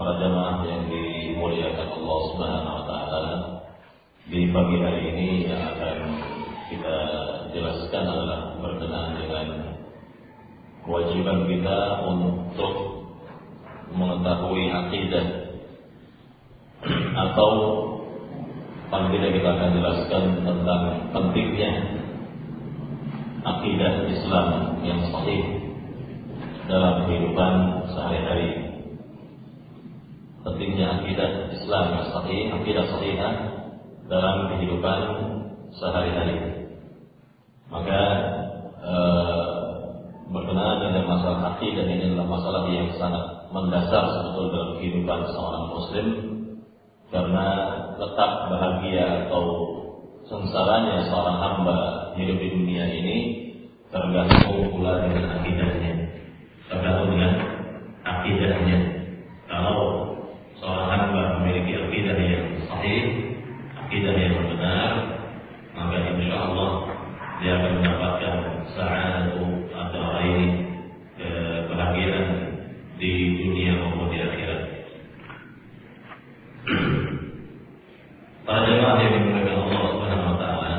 para jamaah yang dimuliakan Allah Subhanahu wa taala, di pagi hari ini yang akan kita jelaskan adalah berkenaan dengan kewajiban kita untuk mengetahui akidah, atau paling tidak kita akan jelaskan tentang pentingnya akidah Islam yang sahih dalam kehidupan sehari-hari. Pentingnya akidah Islam yang sahih, akidah sahihah dalam kehidupan sehari-hari. Maka berkenaan dengan masalah akidah ini adalah masalah yang sangat mendasar sebetulnya dalam kehidupan seorang muslim, karena letak bahagia atau sengsaranya seorang hamba hidup di dunia ini tergantung pula dengan akidahnya, tergantung dengan akidahnya. Kalau seorang hamba memiliki akidah yang sahih, akidah yang benar, maka insya Allah dia akan mendapatkan sa'adatu ad-darain, kebahagiaan di dunia maupun di akhirat. Para jemaah yang dimuliakan Allah Subhanahu wa taala,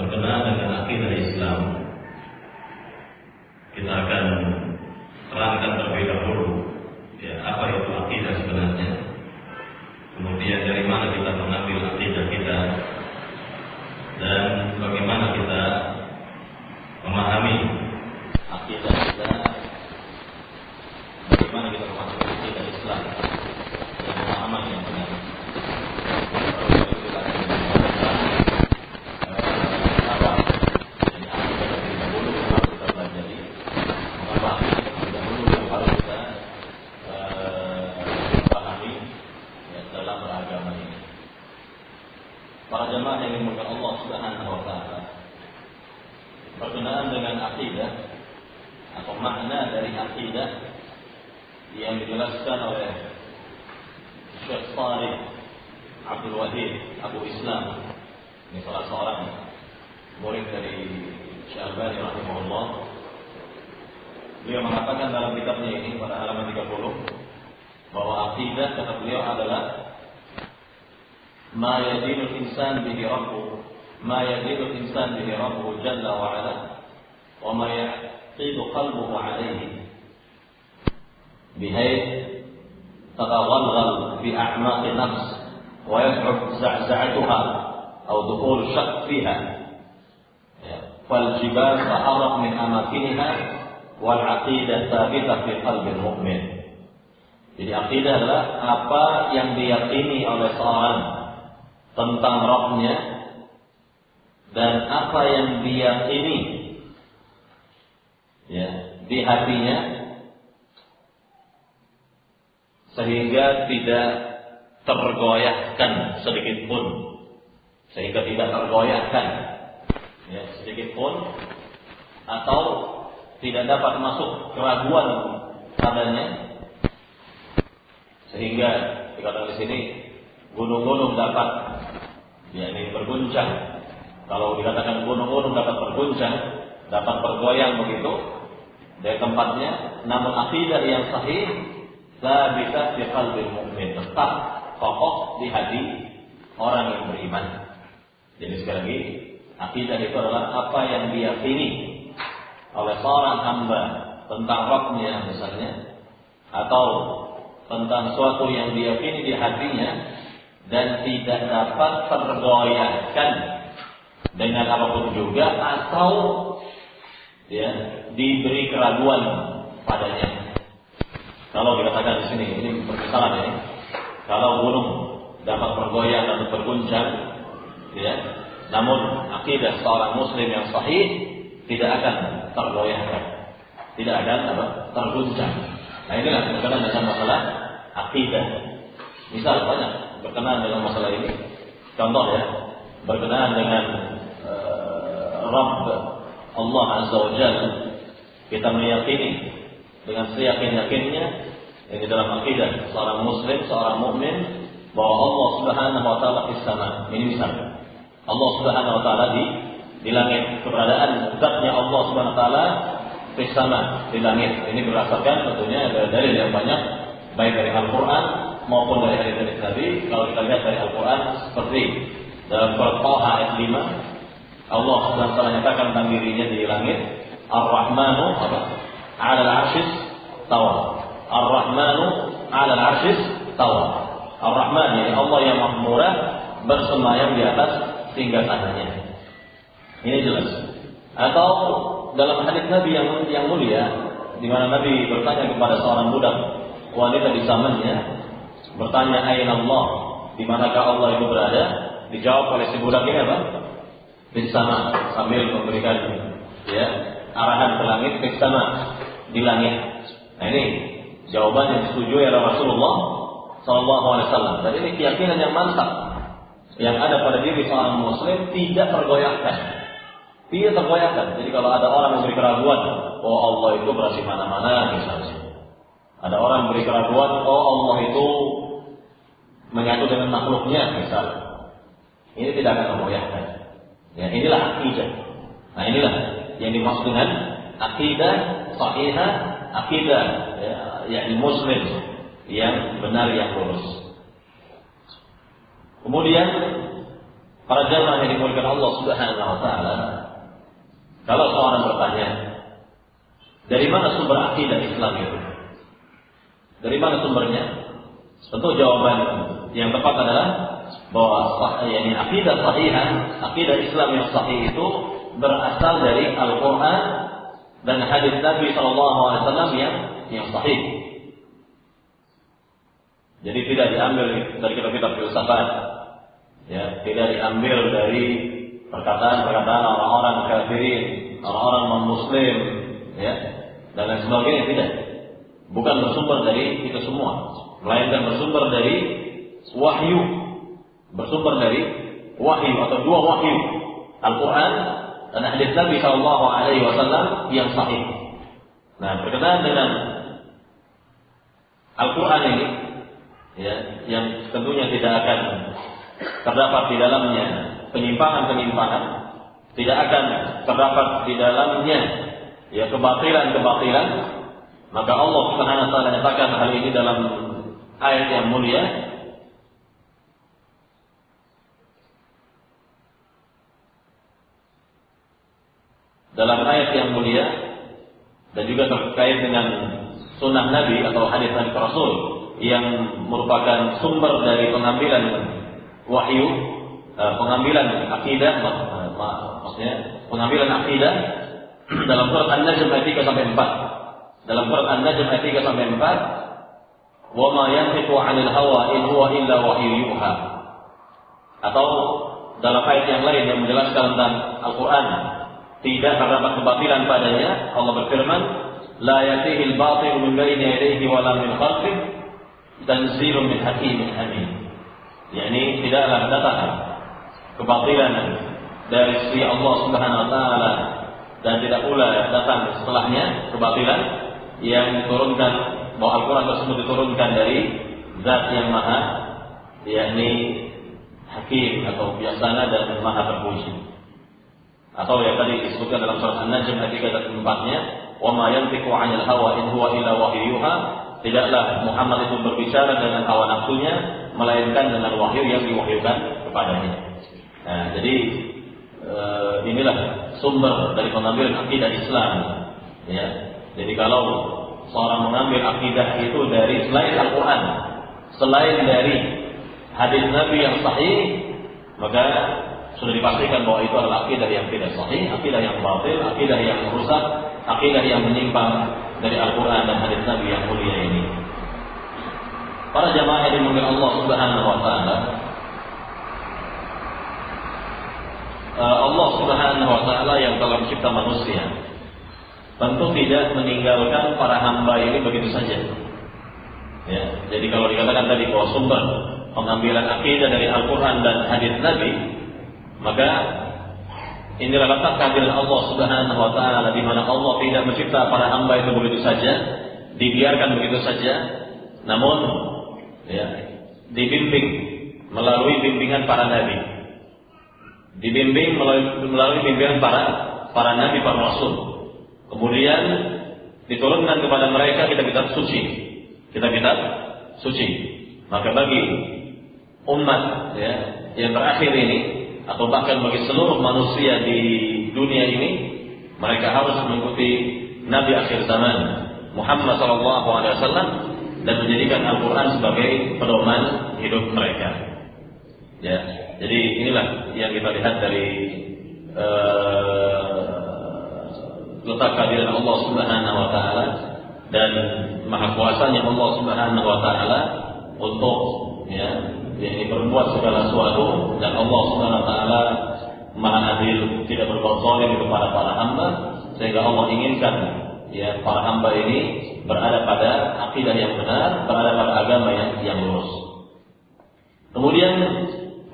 berkenaan dengan akidah Islam, kita akan terangkan terlebih dahulu ya, apa itu akidah sebenarnya, kemudian dari mana kita mengambil akidah kita, dan bagaimana kita memahami akidah kita, bagaimana kita memahami akidah Islam dan pemahaman yang benar. Para jemaah yang dimuliakan Allah Subhanahu wa taala, berkenaan dengan akidah atau makna dari akidah yang dijelaskan oleh Syekh Shalih Abdul Wahid Abu Islam, ini salah seorang murid dari Syekh Albani rahimahullah. Beliau mengatakan dalam kitabnya ini pada halaman 30 bahwa akidah, kata beliau, adalah ma yadinul insan bihi rabbuh, ma yadinul insan bihi rabbuh jalla wa ala, wa ma yaqidu qalbuhu alayhi bihayth tataghalghal fi a'maqi nafs wa yas'ub za'za'atuha aw dukhul shakk fiha, fal jibal taharrak min amakiniha wal aqidah thabitah fi qalbil mu'min. Jadi akidah adalah apa yang diyakini oleh seorang tentang Rabb-Nya dan apa yang diyakini ya di hatinya, sehingga tidak tergoyahkan sedikit pun, ya, sedikit pun, atau tidak dapat masuk keraguan padanya, sehingga dikatakan di sini gunung-gunung dapat yakni berguncang. Kalau dikatakan gunung-gunung dapat berguncang, dapat bergoyang begitu dari tempatnya, namun akidah yang sahih thabitah fi qalbil mu'min, tetap kokoh di hati orang yang beriman. Jadi sekali lagi, akidah itu adalah apa yang diyakini oleh seorang hamba tentang Rabb-Nya misalnya, atau tentang suatu yang diyakini di hatinya dan tidak dapat tergoyahkan dengan apapun juga, atau ya diberi keraguan padanya. Kalau dikatakan di sini, ini permisalan ya, kalau gunung dapat bergoyang dan berguncang, ya, namun akidah seorang muslim yang sahih tidak akan tergoyahkan, tidak akan terguncang. Nah, inilah berkenaan dengan masalah akidah. Misal banyak berkenaan dengan masalah ini. Contoh ya, berkenaan dengan Rabb Allah Azza wa Jalla, kita meyakini dengan seyakin-yakinnya yang di dalam akidah seorang muslim, seorang mukmin, bahwa Allah Subhanahu wa taala fis sama. Ini misal. Allah Subhanahu wa taala di langit, keberadaan zatnya Allah Subhanahu wa taala di sama di langit. Ini berdasarkan tentunya ada dalil yang banyak baik dari Al-Qur'an maupun dari hadis Nabi. Kalau kita lihat dari Al-Qur'an seperti dalam surat Taha ayat 5, Allah Subhanahu wa taala nyatakan tentang dirinya di langit, Ar-Rahmanu 'ala al-'arsyis tawa. Ar-Rahmanu 'ala al-'arsyis tawa. Ar-Rahman, yakni Allah yang Maha Murah bersemayam di atas singgasananya. Ini jelas. Atau dalam hadis Nabi yang mulia, di mana Nabi bertanya kepada seorang budak wanita di zamannya, bertanya Aina Allah, di manakah Allah itu berada? Dijawab oleh si budak ini apa? Di sama, sambil memberikan arahan ke langit, di sama, di langit. Nah ini jawaban yang disetujui oleh Rasulullah SAW. Dan ini keyakinan yang mantap yang ada pada diri seorang Muslim, tidak tergoyahkan. Tidak tergoyahkan. Jadi kalau ada orang memberi keraguan, oh Allah itu berada di mana-mana misalnya. Ada orang memberi keraguan, oh Allah itu menyatu dengan makhluknya misalnya. Ini tidak akan tergoyahkan. Ya, inilah akidah. Nah inilah yang dimaksud dengan akidah sahihah, akidah yakni Muslim yang benar, yang lurus. Kemudian para jamaah yang dimuliakan Allah Subhanahu wa taala, kalau seorang bertanya, dari mana sumber akidah Islam itu? Dari mana sumbernya? Tentu jawaban yang tepat adalah bahwa akidah sahihah, akidah Islam yang sahih itu berasal dari Al-Quran dan hadis Nabi SAW yang sahih. Jadi tidak diambil dari kitab-kitab filsafat, tidak diambil dari perkataan-perkataan orang-orang kafirin, orang-orang non-muslim, dan lain sebagainya, tidak. Bukan bersumber dari itu semua, melainkan bersumber dari wahyu, bersumber dari wahyu atau dua wahyu, Al-Quran dan hadis Nabi SAW yang sahih. Nah, berkenaan dengan Al-Quran ini, yang tentunya tidak akan terdapat di dalamnya penyimpangan-penyimpangan, tidak akan terdapat di dalamnya kebatilan-kebatilan, maka Allah Subhanahu wa taala nyatakan hal ini dalam ayat yang mulia. Dalam ayat yang mulia dan juga terkait dengan sunnah Nabi atau hadis Nabi Rasul yang merupakan sumber dari pengambilan wahyu, pengambilan akidah, maksudnya pengambilan akidah dalam surat An-Najm ayat 3 sampai 4. Dalam surat An-Najm ayat 3 sampai 4, "Wa ma yantiqu 'anil hawa in huwa illa wahyu yuha." Atau dalam ayat yang lain yang menjelaskan tentang Al-Qur'an, tidak terdapat kebatilan padanya, Allah berfirman, "La yatihil batil min baini yadayhi wa la min khalfihi, tanzilun min hakimin hamid." yakni tidaklah datang kebatilan dari sisi Allah Subhanahu wa taala dan tidak pula datang setelahnya kebatilan yang diturunkan, bahwa Al-Quran tersebut diturunkan dari zat yang maha, yakni hakim atau bijaksana dan maha terpuji. Atau yang tadi disebutkan dalam surat An-Najm ayat 3 dan 4-nya, "Wa ma yantiqu 'anil hawa in huwa illa wahyu yuha." Tidaklah Muhammad itu berbicara dengan hawa nafsunya, melainkan dengan wahyu yang diwahyukan kepadanya. Nah, jadi inilah sumber dari pengambilan akidah Islam. Ya, jadi kalau seorang mengambil akidah itu dari selain Al-Quran, selain dari hadis Nabi yang sahih, maka sudah dipastikan bahwa itu adalah akidah yang tidak sahih, akidah yang batil, akidah yang merusak, akidah yang menyimpang dari Al-Quran dan hadis Nabi yang mulia ini. Para jamaah yang dimuliakan Allah Subhanahu wa taala, Allah Subhanahu wa taala yang telah mencipta manusia tentu tidak meninggalkan para hamba ini begitu saja. Ya, jadi kalau dikatakan tadi bahwa sumber pengambilan akidah dari Al-Quran dan hadis Nabi, maka inilah letak kehadiran Allah Subhanahu wa taala, di mana Allah tidak mencipta para hamba itu begitu saja, dibiarkan begitu saja, namun dibimbing melalui bimbingan para nabi, dibimbing melalui bimbingan para nabi, para rasul. Kemudian diturunkan kepada mereka kitab-kitab suci. Kitab-kitab suci. Maka bagi umat ya, yang terakhir ini atau bahkan bagi seluruh manusia di dunia ini, mereka harus mengikuti Nabi akhir zaman Muhammad SAW dan menjadikan Al-Quran sebagai pedoman hidup mereka. Ya, jadi inilah yang kita lihat dari letak kehadiran Allah Subhanahu Wa Taala dan maha kuasanya Allah Subhanahu Wa Taala untuk ini berbuat segala sesuatu, dan Allah Subhanahu Wa Taala maha adil, tidak berbuat zalim kepada para hamba, sehingga Allah inginkan para hamba ini berada pada akidah yang benar, berada pada agama yang lurus. Kemudian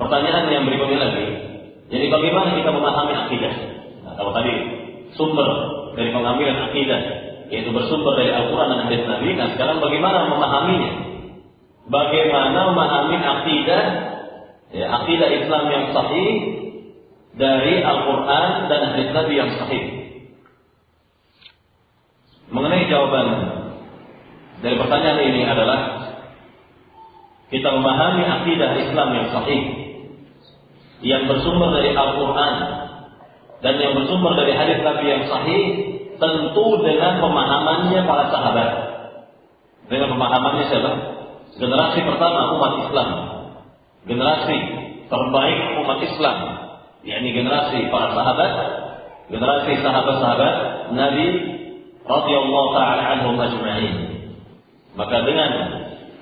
pertanyaan yang berikutnya lagi, jadi bagaimana kita memahami akidah? Nah, kalau tadi sumber dari pengambilan akidah yaitu bersumber dari Al-Quran dan hadis Nabi, nah sekarang bagaimana memahaminya? Bagaimana memahami akidah, akidah Islam yang sahih dari Al-Quran dan hadis Nabi yang sahih? Mengenai jawaban dari pertanyaan ini adalah kita memahami akidah Islam yang sahih yang bersumber dari Al-Quran dan yang bersumber dari hadis Nabi yang sahih, tentu dengan pemahamannya para sahabat. Dengan pemahamannya siapa? Generasi pertama umat Islam, generasi terbaik umat Islam, yakni generasi para sahabat, generasi sahabat-sahabat Nabi radhiyallahu ta'ala anhum ajma'in. Maka dengan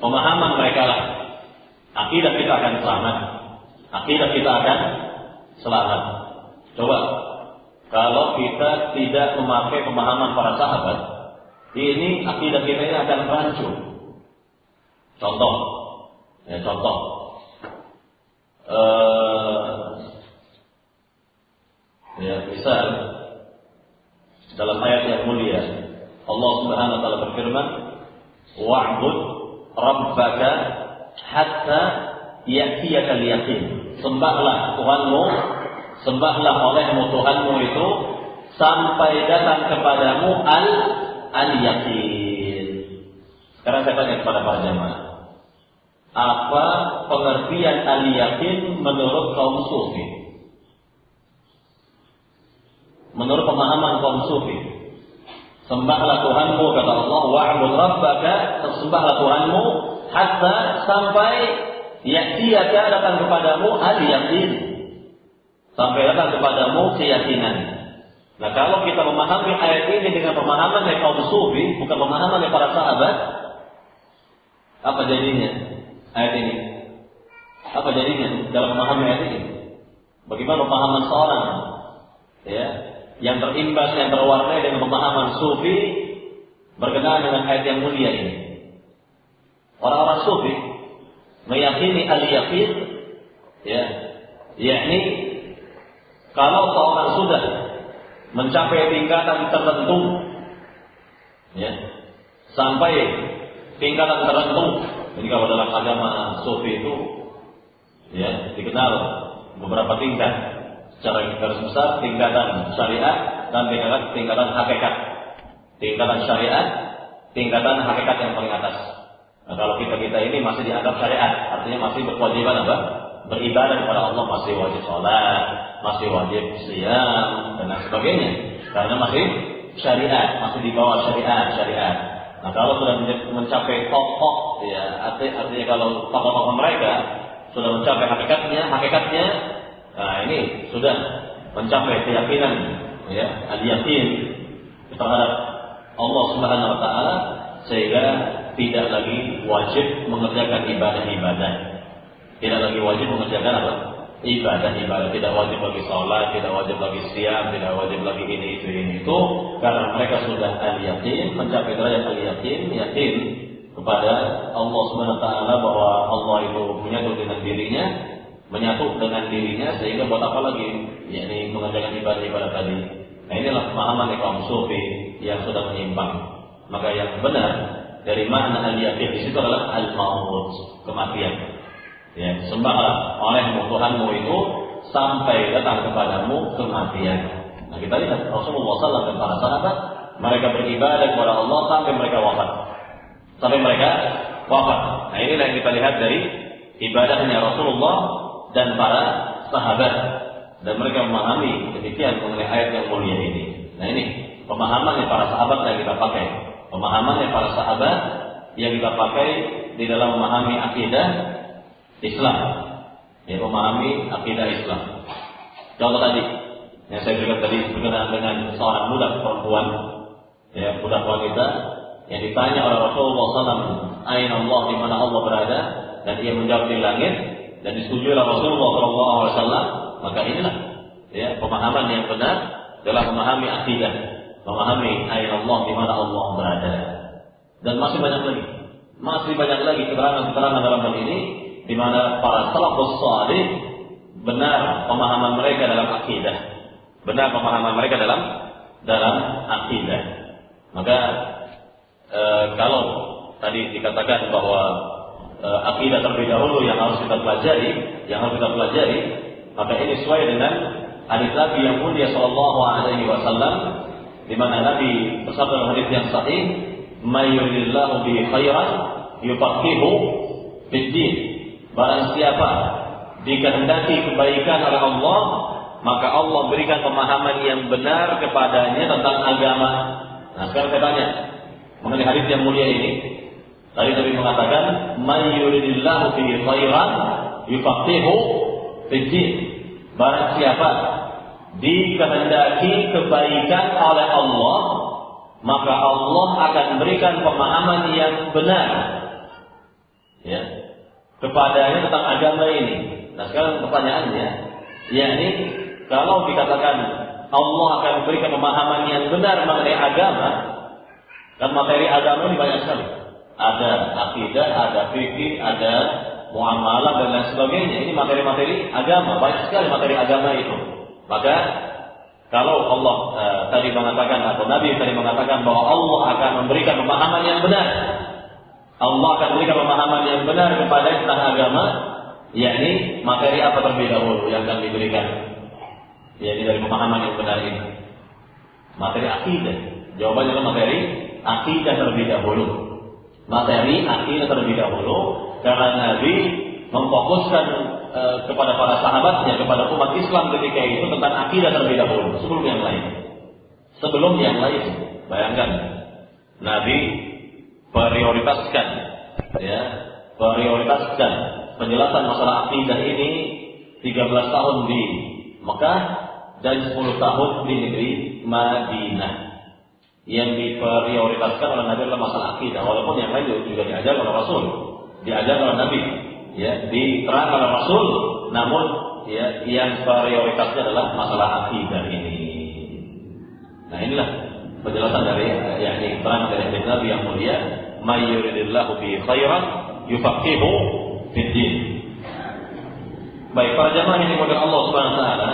pemahaman mereka lah akidah kita akan selamat. Akidah kita akan selamat. Coba kalau kita tidak memakai pemahaman para sahabat, ini akidah kita ini akan rancu. Contoh, misal dalam ayat yang mulia Allah Subhanahu Wa Taala berfirman, "Wa'bud rabbaka hatta ya'tiyakal yaqin." Sembahlah Tuhanmu, sembahlah olehmu Tuhanmu itu sampai datang kepadamu al-yaqin. Sekarang saya tanya kepada para jamaah, apa pengertian al-yaqin menurut kaum sufi? Menurut pemahaman kaum sufi, sembahlah Tuhanmu, kata Allah, wa'bud rabbaka, sembahlah Tuhanmu hatta sampai ya'tiyaka, datang kepadamu al-yaqin, sampai datang kepadamu keyakinan. Nah, kalau kita memahami ayat ini dengan pemahaman dari kaum sufi, bukan pemahaman dari para sahabat, apa jadinya ayat ini? Apa jadinya dalam memahami ayat ini? Bagaimana pemahaman seorang yang terimbas, yang terwarnai dengan pemahaman sufi berkenaan dengan ayat yang mulia ini? Orang-orang sufi meyakini al-yaqin, yakni kalau seorang sudah mencapai tingkatan tertentu, sampai tingkatan tertentu. Jadi kalau dalam agama sufi itu dikenal beberapa tingkat. Secara garis besar, tingkatan syariat dan tingkatan hakikat. Tingkatan syariat, tingkatan hakikat yang paling atas. Nah, kalau kita ini masih dianggap syariat, artinya masih berkewajiban apa? Beribadah kepada Allah, masih wajib sholat, masih wajib siyam dan lain sebagainya. Karena masih syariat, masih di bawah syariat. Nah, kalau sudah mencapai pokok, artinya kalau tokoh-tokoh mereka sudah mencapai hakikatnya, nah ini sudah mencapai keyakinan, al-yaqin terhadap Allah Subhanahu Wa Taala, sehingga tidak lagi wajib mengerjakan ibadah-ibadah, tidak lagi wajib mengerjakan apa? Ibadah-ibadah, tidak wajib lagi sholat, tidak wajib lagi siam, tidak wajib lagi ini itu, karena mereka sudah al-yaqin, mencapai derajat al-yaqin, yakin kepada Allah Subhanahu Wa Taala bahwa Allah itu menyatu dengan dirinya, sehingga buat apa lagi mengerjakan ibadah-ibadah tadi. Nah, inilah pemahaman kaum sufi yang sudah menyimpang. Maka yang benar dari makna al-yaqin di situ adalah al-maut, kematian. Sembahlah olehmu Tuhanmu itu sampai datang kepadamu kematian. Nah, kita lihat Rasulullah SAW dan para sahabat, mereka beribadah kepada Allah sampai mereka wafat. Nah, inilah yang kita lihat dari ibadahnya Rasulullah dan para sahabat, dan mereka memahami demikian mengenai ayat yang mulia ini. Nah, ini pemahamannya para sahabat yang kita pakai. Pemahamannya para sahabat yang kita pakai di dalam memahami akidah Islam. Ya, memahami akidah Islam. Contoh tadi yang saya berikan tadi berkenaan dengan seorang budak perempuan, ya, budak wanita yang ditanya oleh Rasulullah SAW, "Aina Allah?" di mana Allah berada, dan ia menjawab di langit, dan disetujui oleh Rasulullah SAW. Maka inilah, ya, pemahaman yang benar dalam memahami akidah, memahami aina Allah, di mana Allah berada. Dan masih banyak lagi keterangan-keterangan dalam hal ini, di mana para salafus salih benar pemahaman mereka dalam akidah. Maka kalau tadi dikatakan bahwa akidah terlebih dahulu yang harus kita pelajari, maka ini sesuai dengan hadis Nabi yang mulia sallallahu alaihi wasallam, di mana Nabi bersabda dalam hadis yang sahih, "May yuridillahu bihi khairan yufaqihu fid-din." Barang siapa dikehendaki kebaikan oleh Allah, maka Allah berikan pemahaman yang benar kepadanya tentang agama. Nah, sekarang saya tanya mengenai hadis yang mulia ini. Tadi Nabi mengatakan, "May yuridillahu bihi khairan yufaqihu fid-din." Barang siapa dikehendaki kebaikan oleh Allah, maka Allah akan berikan pemahaman yang benar, ya, kepadanya tentang agama ini. Nah, sekarang pertanyaannya, yakni kalau dikatakan Allah akan berikan pemahaman yang benar mengenai agama, dan materi agama ini banyak sekali. Ada akidah, ada fikih, ada muamalah dan lain sebagainya. Ini materi-materi agama, banyak sekali materi agama itu. Maka kalau Allah tadi mengatakan, atau Nabi tadi mengatakan bahwa Allah akan memberikan pemahaman yang benar, Allah akan memberikan pemahaman yang benar kepada tentang agama, yakni materi apa terlebih dahulu yang akan diberikan? Yakni dari pemahaman yang benar ini, materi akidah. Jawabannya adalah materi akidah terlebih dahulu. Karena Nabi memfokuskan kepada para sahabatnya, kepada umat Islam ketika itu tentang akidah terlebih dahulu sebelum yang lain. Bayangkan, Nabi prioritaskan penjelasan masalah akidah ini 13 tahun di Mekah dan 10 tahun di negeri Madinah. Yang diprioritaskan oleh Nabi adalah masalah akidah, walaupun yang lain juga diajar oleh Rasul, diajar oleh Nabi, ya, diterangkan oleh Rasul, namun ya, yang prioritasnya adalah masalah akidah ini. Nah, inilah penjelasan dari yakni keterangan dari hadis Nabi yang mulia, "May yuridillahu bihi khairan yufaqihu fid-din." Baik, para jamaah yang dimuliakan Allah Subhanahu wa taala,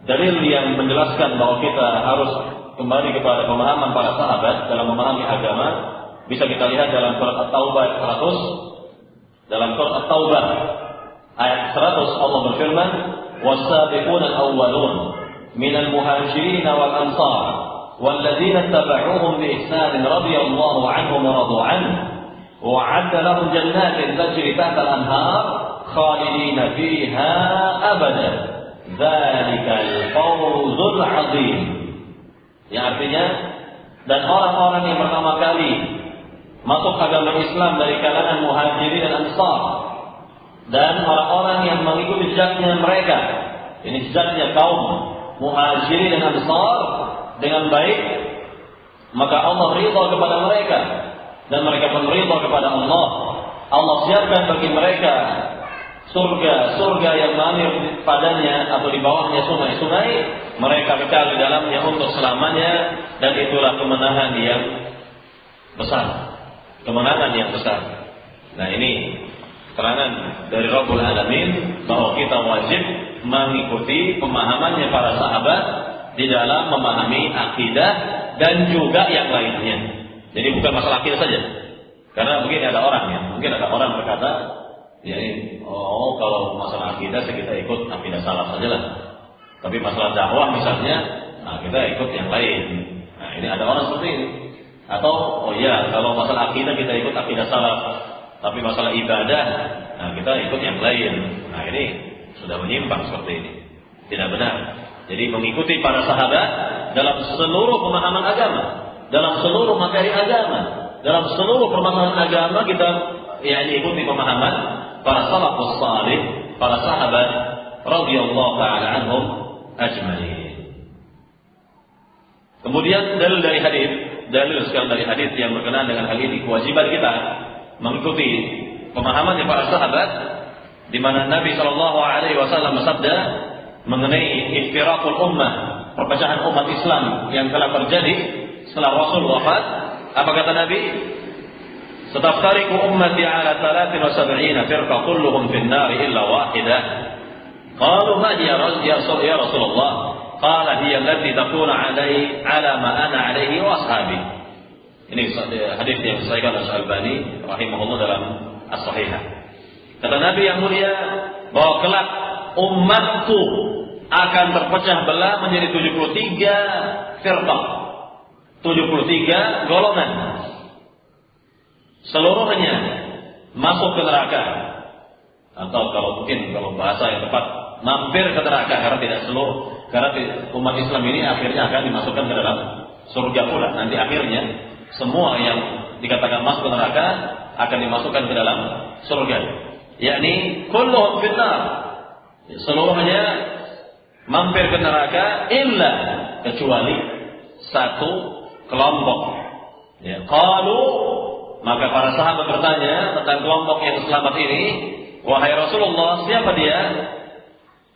dalil yang menjelaskan bahwa kita harus kembali kepada pemahaman para sahabat dalam memahami agama bisa kita lihat dalam surat At-Taubah ayat 100. Dalam surat At-Taubah ayat 100 Allah berfirman, "Was-sabiquna al-awwalun minal muhajirin wal ansar walladzina tabauhum bi ihsan radhiyallahu anhum wa radu anhu wa 'adda lahum jannatin tajri tahta al-anhar khalidina fiha abada dzalikal fawzul 'adzim." Yang artinya, dan orang-orang yang pertama kali masuk agama Islam dari kalangan muhajirin dan ansar, dan orang-orang yang mengikuti jejaknya mereka, ini jejaknya kaum muhajirin dan ansar dengan baik, maka Allah ridha kepada mereka dan mereka pun ridha kepada Allah. Allah siapkan bagi mereka surga yang mengalir padanya atau di bawahnya sungai-sungai, mereka kekal di dalamnya untuk selamanya, dan itulah kemenangan yang besar. Nah, ini keterangan dari Rabbul Alamin bahwa kita wajib mengikuti pemahamannya para sahabat di dalam memahami akidah dan juga yang lainnya. Jadi bukan masalah akidah saja. Karena mungkin ada orang berkata, ya, oh kalau masalah akidah kita ikut akidah salaf saja lah. Tapi masalah dakwah misalnya, nah kita ikut yang lain. Nah ini ada orang seperti ini. Atau oh iya kalau masalah akidah kita ikut akidah salaf, tapi masalah ibadah, nah kita ikut yang lain. Nah ini sudah menyimpang seperti ini. Tidak benar. Jadi mengikuti para sahabat dalam seluruh pemahaman agama, dalam seluruh materi agama, dalam seluruh permasalahan agama kita ikuti pemahaman para salafus salih, para sahabat radhiyallahu ta'ala anhum ajma'in. Kemudian dalil sekarang dari hadis yang berkenaan dengan hal ini, kewajiban kita mengikuti pemahaman para sahabat, di mana Nabi sallallahu alaihi wasallam bersabda mengenai iftiraqul ummah, perpecahan umat Islam yang telah terjadi setelah Rasul wafat. Apa kata Nabi? Sataftariqu ummati ala 73 firqa kulluhum fin nar illa wahidah. Qalu ma hiya ya Rasulullah? Qala hiya allati takunu ala ma ana alaihi wa ashabi. Ini hadis yang disahihkan oleh Al-Albani rahimahullah dalam As-Sahihah. Kata Nabi yang mulia bahwa kelak umatku akan terpecah belah menjadi 73 firqah, 73 golongan. Seluruhnya masuk ke neraka, atau kalau bahasa yang tepat mampir ke neraka, karena tidak seluruh, karena umat Islam ini akhirnya akan dimasukkan ke dalam surga pula. Nanti akhirnya semua yang dikatakan masuk ke neraka akan dimasukkan ke dalam surga. Yakni kulluhum finnar, seluruhnya mampir ke neraka illa kecuali satu kelompok. Ya, qalu, maka para sahabat bertanya tentang kelompok yang selamat ini, wahai Rasulullah, siapa dia?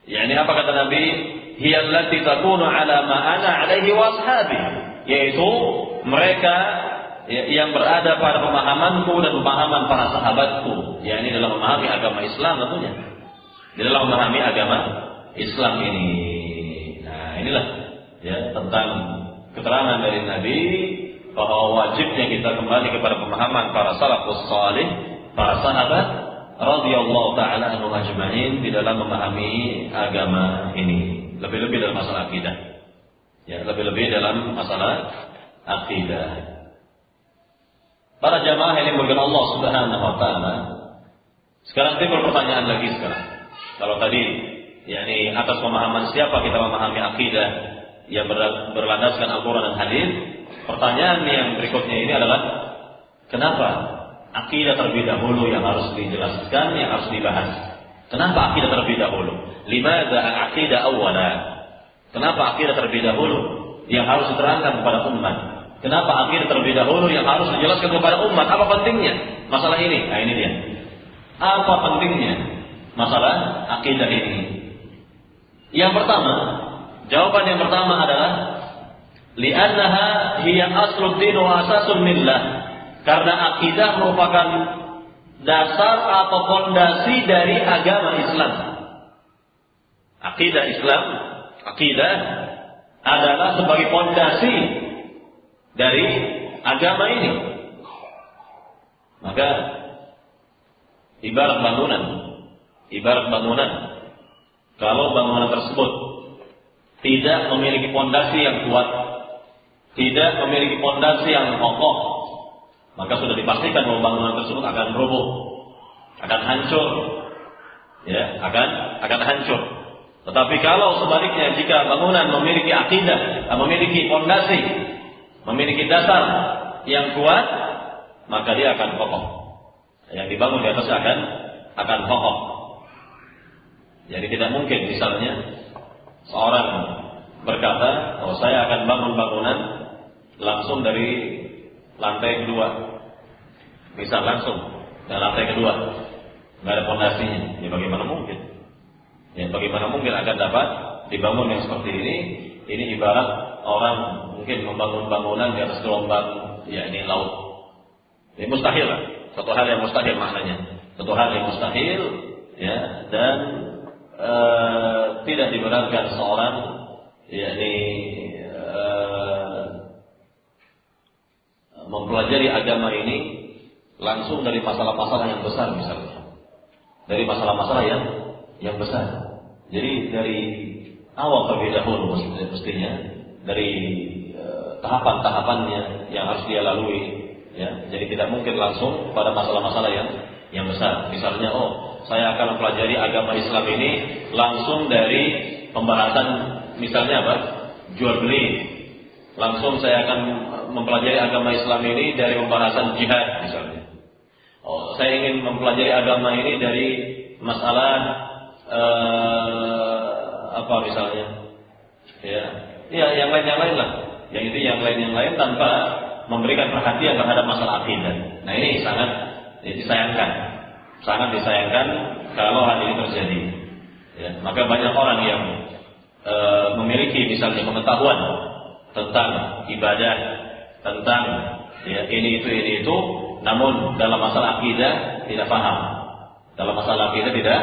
Yakni apa kata Nabi? Hiya allati takunu ala ma ana alaihi wa ashabi, yaitu mereka yang berada pada pemahamanku dan pemahaman para sahabatku, yakni dalam memahami agama Islam tentunya. Di dalam memahami agama Islam ini. Nah, inilah ya tentang keterangan dari Nabi bahwa wajibnya kita kembali kepada pemahaman para salafus salih, para sahabat radhiyallahu taala anhum ajma'in di dalam memahami agama ini. Lebih-lebih dalam masalah akidah. Ya, lebih-lebih dalam masalah akidah. Para jamaah yang dimuliakan Allah Subhanahu wa taala. Sekarang timbul pertanyaan lagi sekarang. Kalau tadi yakni atas pemahaman siapa kita memahami akidah yang berlandaskan Al-Quran dan hadis, pertanyaan yang berikutnya ini adalah kenapa akidah terlebih dahulu yang harus dijelaskan, yang harus dibahas? Kenapa akidah terlebih dahulu? Limadza al-aqidah awwala? Kenapa akidah terlebih dahulu yang harus diterangkan kepada umat? Kenapa akidah terlebih dahulu yang harus dijelaskan kepada umat? Apa pentingnya masalah ini? Nah ini dia. Apa pentingnya masalah akidah ini? Yang pertama, jawaban yang pertama adalah li'annaha hiya aslud din wa asasul millah. Karena akidah merupakan dasar atau fondasi dari agama Islam. Akidah Islam, akidah adalah sebagai fondasi dari agama ini. Maka ibarat bangunan, kalau bangunan tersebut tidak memiliki fondasi yang kuat, tidak memiliki fondasi yang kokoh, maka sudah dipastikan bahwa bangunan tersebut akan roboh, akan hancur, ya, akan hancur. Tetapi kalau sebaliknya, jika bangunan memiliki akidah, memiliki fondasi, memiliki dasar yang kuat, maka dia akan kokoh. Yang dibangun di atasnya akan kokoh. Jadi tidak mungkin misalnya seorang berkata, oh saya akan bangun bangunan langsung dari lantai kedua, misal langsung dari lantai kedua, nggak ada fondasinya. Ya bagaimana mungkin? Ya bagaimana mungkin akan dapat dibangun yang seperti ini? Ini ibarat orang mungkin membangun bangunan di atas gelombang, ya ini laut. Ini mustahil lah. Satu hal yang mustahil maknanya. Satu hal yang mustahil, ya, dan tidak dibenarkan seorang, yakni mempelajari agama ini langsung dari masalah-masalah yang besar misalnya. dari masalah-masalah yang besar. Jadi dari awal terlebih dahulu mestinya dari tahapan-tahapannya yang harus dia lalui, ya. Jadi tidak mungkin langsung pada masalah-masalah yang besar. Misalnya, saya akan mempelajari agama Islam ini langsung dari pembahasan misalnya apa? Jual beli. Langsung saya akan mempelajari agama Islam ini dari pembahasan jihad misalnya. Saya ingin mempelajari agama ini dari masalah apa misalnya? Ya, yang lain lah. Yang itu yang lain tanpa memberikan perhatian terhadap masalah akidah. Nah, ini sangat disayangkan. Sangat disayangkan kalau hal ini terjadi. Ya, maka banyak orang yang memiliki misalnya pengetahuan tentang ibadah, tentang ini itu, namun dalam masalah akidah tidak paham. Dalam masalah akidah tidak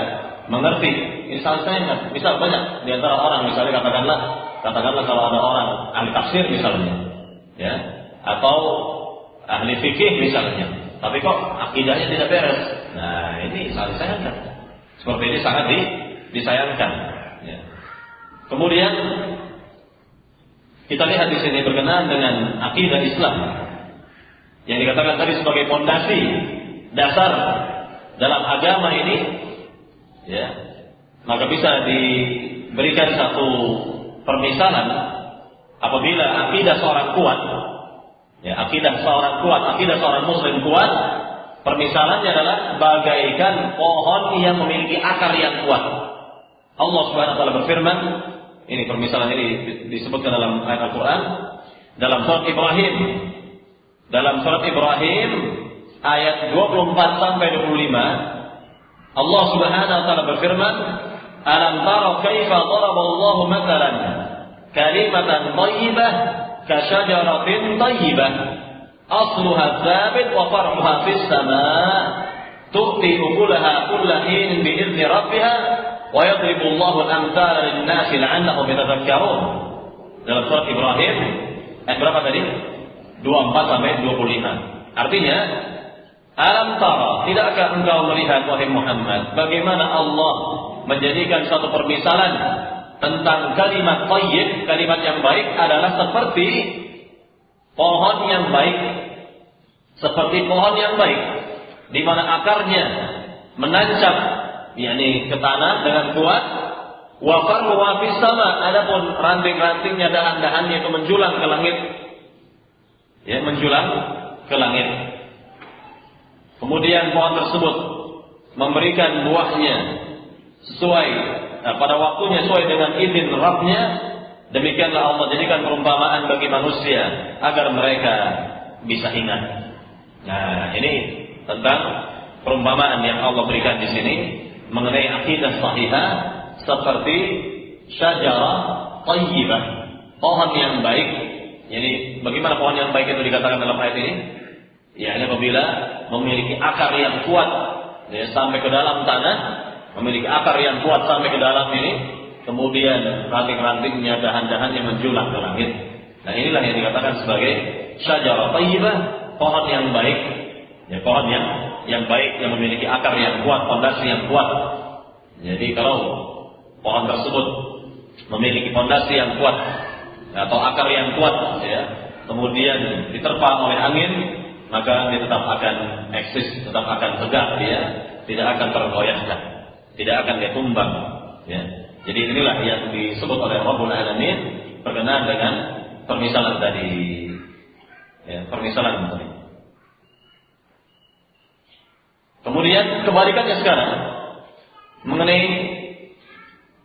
mengerti. Ini sangat sayang. Misal banyak di antara orang misalnya katakanlah kalau ada orang ahli tafsir misalnya, ya, atau ahli fikih misalnya, tapi kok akidahnya tidak beres. Nah, ini sangat disayangkan. Seperti ini sangat disayangkan. Ya. Kemudian kita lihat di sini berkenaan dengan akidah Islam yang dikatakan tadi sebagai fondasi dasar dalam agama ini, ya, maka bisa diberikan satu permisalan apabila akidah seorang kuat, ya, akidah seorang muslim kuat, permisalannya adalah bagaikan pohon yang memiliki akar yang kuat. Allah Subhanahu wa taala berfirman, ini permisalan ini disebutkan dalam ayat Al-Qur'an dalam surat Ibrahim. Dalam surat Ibrahim ayat 24 sampai 25, Allah Subhanahu wa taala berfirman, "Alam tara kaifa daraba Allahu mathalan kalimatan thayyibah ka syajaratin thayyibah asluha thabit wa far'uha fis samaa tu'ti ukulaha kulla hin bi idzni rabbiha wa yadribu Allahu al-amthala lin-nasi la'annahum yatadhakkarun." Dalam surat Ibrahim ayat berapa tadi? 24 sampai 25. Artinya, alam tara, tidakkah engkau melihat wahai Muhammad bagaimana Allah menjadikan suatu permisalan tentang kalimat thayyib, kalimat yang baik adalah seperti pohon yang baik. Seperti pohon yang baik di mana akarnya menancap yakni ke tanah dengan kuat, wa farwa fis sama, adapun ranting-rantingnya, dahan-dahannya itu menjulang ke langit. Ya, menjulang ke langit. Kemudian pohon tersebut memberikan buahnya sesuai pada waktunya, sesuai dengan izin Rabb-nya. Demikianlah Allah jadikan perumpamaan bagi manusia agar mereka bisa ingat. Nah, ini tentang perumpamaan yang Allah berikan di sini mengenai akidah sahihah seperti syajarah thayyibah, pohon yang baik. Jadi bagaimana pohon yang baik itu dikatakan dalam ayat ini? Ya, ini apabila memiliki akar yang kuat, ya, sampai ke dalam tanah, memiliki akar yang kuat sampai ke dalam ini, kemudian ranting-rantingnya, dahan-dahannya menjulang ke langit. Nah, inilah yang dikatakan sebagai syajarah thayyibah, pohon yang baik, ya, pohon yang baik yang memiliki akar yang kuat, fondasi yang kuat. Jadi kalau pohon tersebut memiliki fondasi yang kuat atau akar yang kuat, ya, kemudian diterpa oleh angin, maka dia tetap akan eksis, tetap akan tegak, dia tidak akan tergoyahkan, tidak akan dia tumbang, ya. Jadi inilah yang disebut oleh Rabbul Alamin berkenaan dengan permisalan tadi, ya, permisalan tadi. Kemudian kebalikannya sekarang mengenai,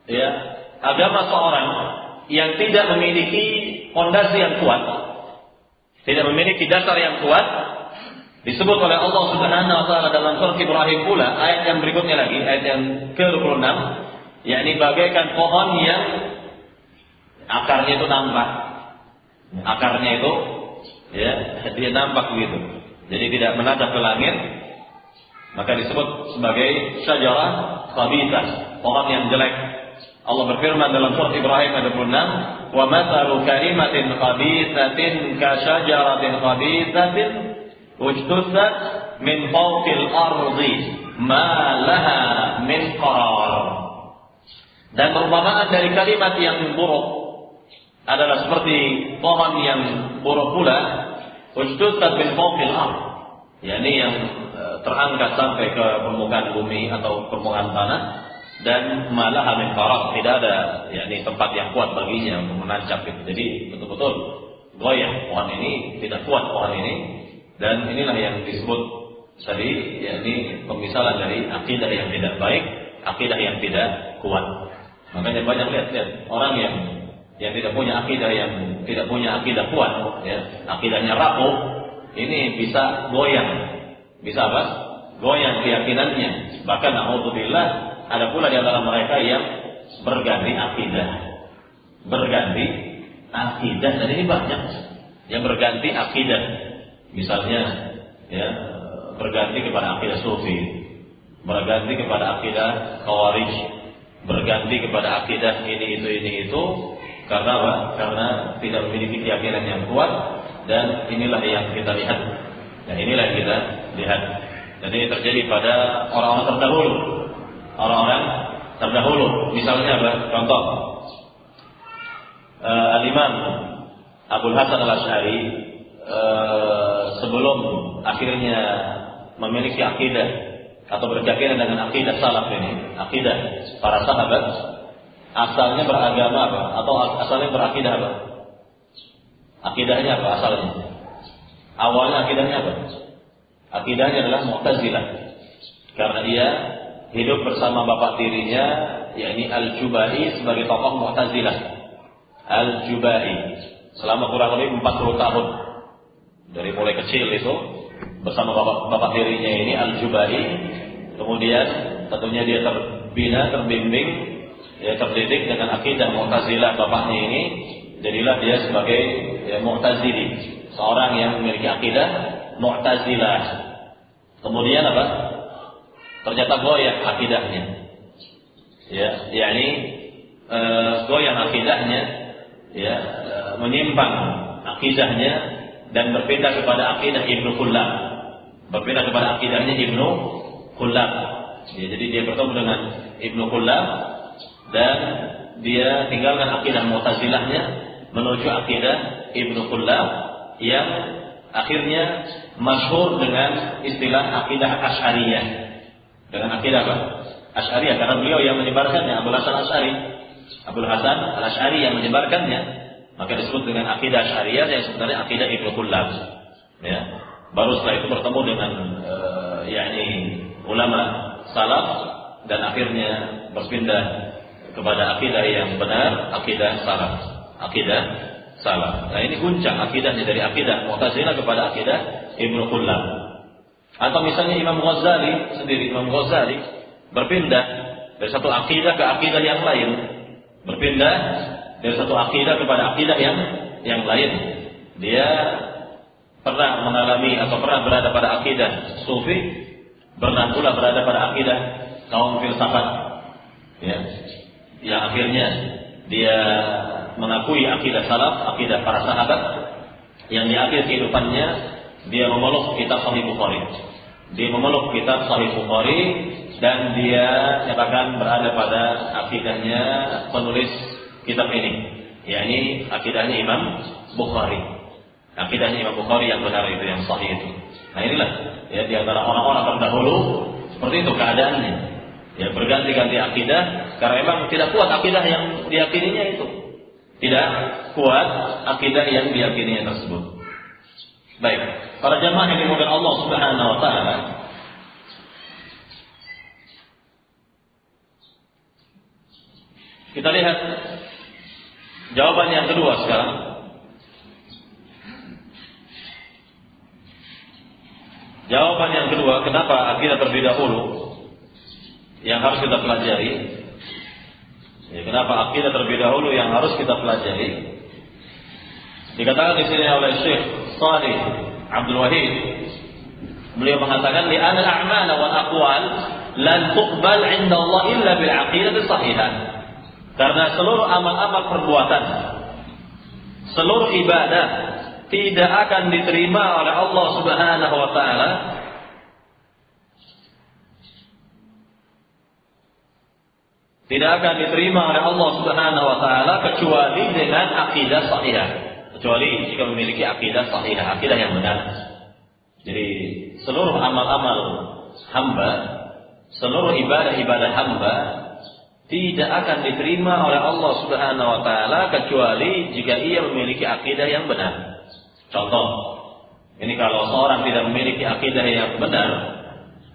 ya, agama seorang yang tidak memiliki fondasi yang kuat, tidak memiliki dasar yang kuat, disebut oleh Allah Subhanahu wa taala dalam surat Ibrahim pula ayat yang berikutnya lagi, ayat yang ke-26, yakni bagaikan pohon yang akarnya itu nampak. Akarnya itu, ya, dia nampak begitu. Jadi tidak menatap ke langit, maka disebut sebagai syajarah khabithah, pohon yang jelek. Allah berfirman dalam surat Ibrahim ayat 26, "Wa mathalu kalimatin khabithatin ka syajaratin khabithatin ujtussat min fawqil ardi ma laha min qarar. Dan perumpamaan dari kalimat yang buruk adalah seperti pohon yang buruk pula, ujtutat min fawqil ardh, yakni yang terangkat sampai ke permukaan bumi atau permukaan tanah, dan ma laha min qarar, tidak ada yakni tempat yang kuat baginya untuk menancap gitu. Jadi betul-betul goyah pohon ini, tidak kuat pohon ini. Dan inilah yang disebut tadi, yakni pemisalan dari akidah yang tidak baik, akidah yang tidak kuat. Makanya banyak lihat orang yang tidak punya akidah, yang tidak punya akidah kuat, ya, akidahnya rapuh, ini bisa goyang, bisa apa? Goyang keyakinannya. Bahkan naudzubillah, ada pula di antara mereka yang berganti akidah, dan ini banyak yang berganti akidah. Misalnya, ya, berganti kepada akidah sufi, berganti kepada akidah khawarij, berganti kepada akidah ini itu, karena apa? Karena tidak memiliki keyakinan yang kuat. Dan inilah yang kita lihat, dan ini terjadi pada orang-orang terdahulu. Misalnya apa? Contoh, Al-Imam Abul Hasan Al-Asy'ari sebelum akhirnya memiliki akidah atau berkeyakinan dengan akidah salaf ini, akidah para sahabat, asalnya beragama apa? Atau asalnya berakidah apa? Akidahnya apa asalnya? Awalnya akidahnya apa? Akidahnya adalah Mu'tazilah. Karena dia hidup bersama bapak tirinya, yakni Al-Jubai, sebagai tokoh Mu'tazilah. Al-Jubai selama kurang lebih 40 tahun. Dari mulai kecil itu bersama bapak tirinya ini Al-Jubai. Kemudian tentunya dia terbina, terbimbing, ya, terdidik dengan akidah Mu'tazilah bapaknya ini. Jadilah dia sebagai Mu'tazili, seorang yang memiliki akidah Mu'tazilah. Kemudian apa? Ternyata goyah akidahnya, ya, yakni goyah akidahnya, ya, menyimpang akidahnya dan berpindah kepada akidah Ibnu Kullab, berpindah kepada akidahnya Ibnu Kullab. Ya, jadi dia bertemu dengan Ibnu Kullab dan dia tinggalkan akidah Mu'tazilahnya menuju akidah Ibnu Kullab yang akhirnya masyhur dengan istilah akidah Asy'ariyah. Dengan akidah apa? Asy'ariyah, karena beliau yang menyebarkannya, Abul Hasan Al-Asy'ari yang menyebarkannya, maka disebut dengan akidah Asy'ariyah yang sebenarnya akidah Ibnu Kullab. Ya. Baru setelah itu bertemu dengan yakni ulama salaf dan akhirnya berpindah kepada akidah yang benar, akidah salaf. Nah, ini guncang akidahnya dari akidah Mu'tazilah kepada akidah Ibnu Kullab. Atau misalnya Imam Ghazali berpindah dari satu akidah ke akidah yang lain, berpindah dari satu akidah kepada akidah yang lain. Dia pernah mengalami atau pernah berada pada akidah sufi, pernah pula berada pada akidah kaum filsafat, ya, yang akhirnya dia mengakui akidah salaf, akidah para sahabat, yang di akhir kehidupannya dia memeluk kitab Sahih Bukhari. Dia memeluk kitab Sahih Bukhari dan dia nyatakan berada pada akidahnya penulis kitab ini, yakni akidahnya Imam Bukhari. Akidahnya Imam Bukhari yang benar itu, yang sahih itu. Nah, inilah ya di antara orang-orang terdahulu seperti itu keadaannya. Ya, berganti-ganti akidah karena memang tidak kuat akidah yang diyakininya itu. Tidak kuat akidah yang diyakininya tersebut. Baik, para jamaah yang dimuliakan Allah Subhanahu wa taala, kita lihat jawaban yang kedua sekarang. Jawaban yang kedua, kenapa akidah terlebih dahulu yang harus kita pelajari? Ya, kenapa akidah terlebih dahulu yang harus kita pelajari? Dikatakan di sini oleh Syekh Shalih Abdul Wahid, beliau mengatakan li anna al-a'mal wal aqwal lan tuqbal 'inda Allah illa bil 'aqidah as-sahihah. Karena seluruh amal-amal perbuatan, seluruh ibadah tidak akan diterima oleh Allah Subhanahu wa taala tidak akan diterima oleh Allah Subhanahu wa taala kecuali dengan akidah sahihah. Kecuali jika memiliki akidah sahihah, akidah yang benar. Jadi seluruh amal-amal hamba, seluruh ibadah-ibadah hamba tidak akan diterima oleh Allah Subhanahu wa taala kecuali jika ia memiliki akidah yang benar. Contoh, ini kalau seorang tidak memiliki akidah yang benar,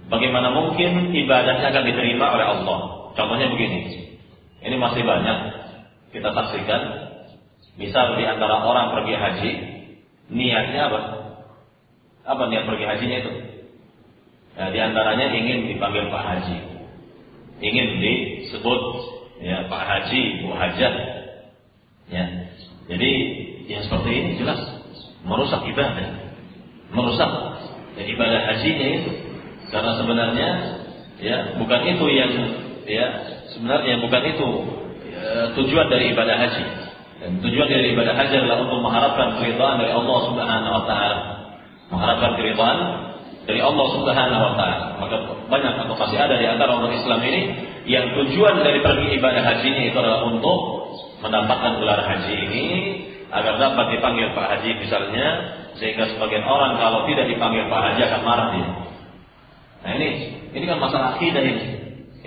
bagaimana mungkin ibadahnya akan diterima oleh Allah? Contohnya begini. Ini masih banyak kita saksikan. Misal di antara orang pergi haji, niatnya apa? Apa niat pergi hajinya itu? Nah, di antaranya ingin dipanggil Pak Haji, ingin disebut ya Pak Haji, Bu Hajat. Ya, jadi yang seperti ini jelas merusak ibadah, merusak ya, ibadah hajinya itu. Karena sebenarnya ya bukan itu yang ya sebenarnya bukan itu ya, tujuan dari ibadah haji. Dan tujuan dari ibadah haji adalah untuk mengharapkan keridhaan dari Allah Subhanahu wa taala. Mengharapkan keridhaan dari Allah Subhanahu wa taala. Maka banyak atau pasti ada di antara orang Islam ini yang tujuan dari pergi ibadah hajinya itu adalah untuk mendapatkan gelar haji ini agar dapat dipanggil Pak Haji misalnya, sehingga sebagian orang kalau tidak dipanggil Pak Haji akan marah dia. Nah ini kan masalah akidah ini.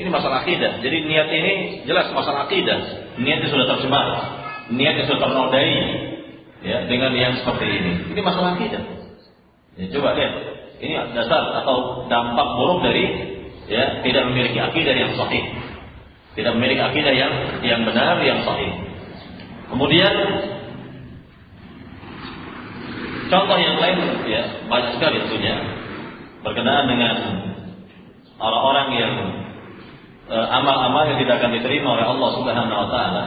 Ini masalah akidah. Jadi niat ini jelas masalah akidah. Niatnya sudah tercemar, niatnya sudah ternodai ya dengan yang seperti ini. Ini masalah akidah. Ya, coba lihat. Ini dasar atau dampak buruk dari ya tidak memiliki akidah yang sahih. Tidak memiliki akidah yang benar, yang sahih. Kemudian contoh yang lain ya banyak sekali tentunya berkenaan dengan orang-orang yang amal-amal yang tidak akan diterima oleh Allah Subhanahu wa taala.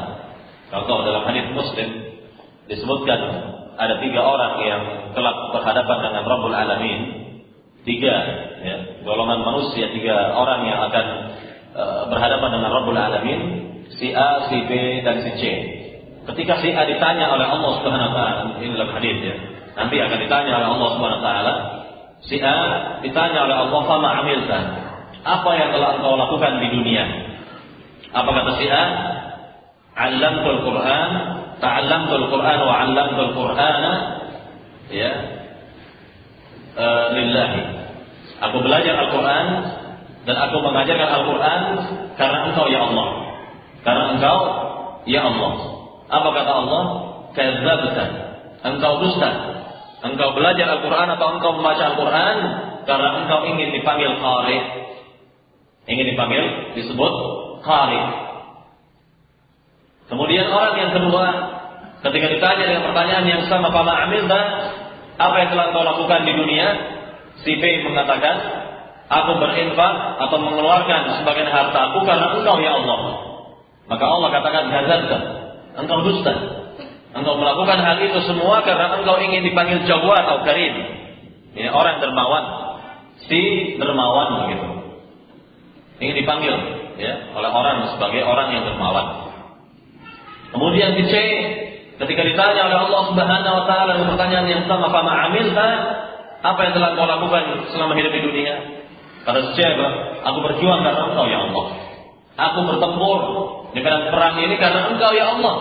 Contoh dalam hadis Muslim disebutkan ada 3 orang yang kelak berhadapan dengan Rabbul Alamin. 3 ya, golongan manusia, 3 orang yang akan berhadapan dengan Rabbul Alamin, si A, si B dan si C. Ketika si A ditanya oleh Allah Subhanahu wa taala, ini dalam hadis ya. Nanti akan ditanya oleh Allah Subhanahu wa taala, si A ditanya oleh Allah, "Fama amilta?" Apa yang telah engkau lakukan di dunia? Apa kata si A? "'Allamtul Qur'an, ta'allamtul Qur'an wa 'allamtul Qur'ana ya lillahi." Aku belajar Al-Qur'an dan aku mengajarkan Al-Qur'an karena engkau ya Allah. Karena engkau ya Allah. Apa kata Allah? "Kadzdzabta." Engkau dusta. Engkau belajar Al-Qur'an atau engkau membaca Al-Qur'an karena engkau ingin dipanggil qari. Ingin dipanggil disebut qari. Kemudian orang yang kedua, ketika ditanya dengan pertanyaan yang sama, "Fama amilta?" Apa yang telah engkau lakukan di dunia? Si B mengatakan, "Aku berinfak atau mengeluarkan sebagian hartaku karena engkau ya Allah." Maka Allah katakan, "Kadzdzabta." Engkau dusta. Engkau melakukan hal itu semua karena engkau ingin dipanggil Jawad atau Karim. Ini orang dermawan, si dermawan begitu. Ingin dipanggil ya oleh orang sebagai orang yang dermawan. Kemudian si C ketika ditanya oleh Allah Subhanahu wa taala dengan pertanyaan yang sama, "Fama amilta?" Apa yang telah engkau lakukan selama hidup di dunia? Kata si C, "Aku berjuang karena engkau ya Allah. Aku bertempur di medan perang ini karena engkau ya Allah."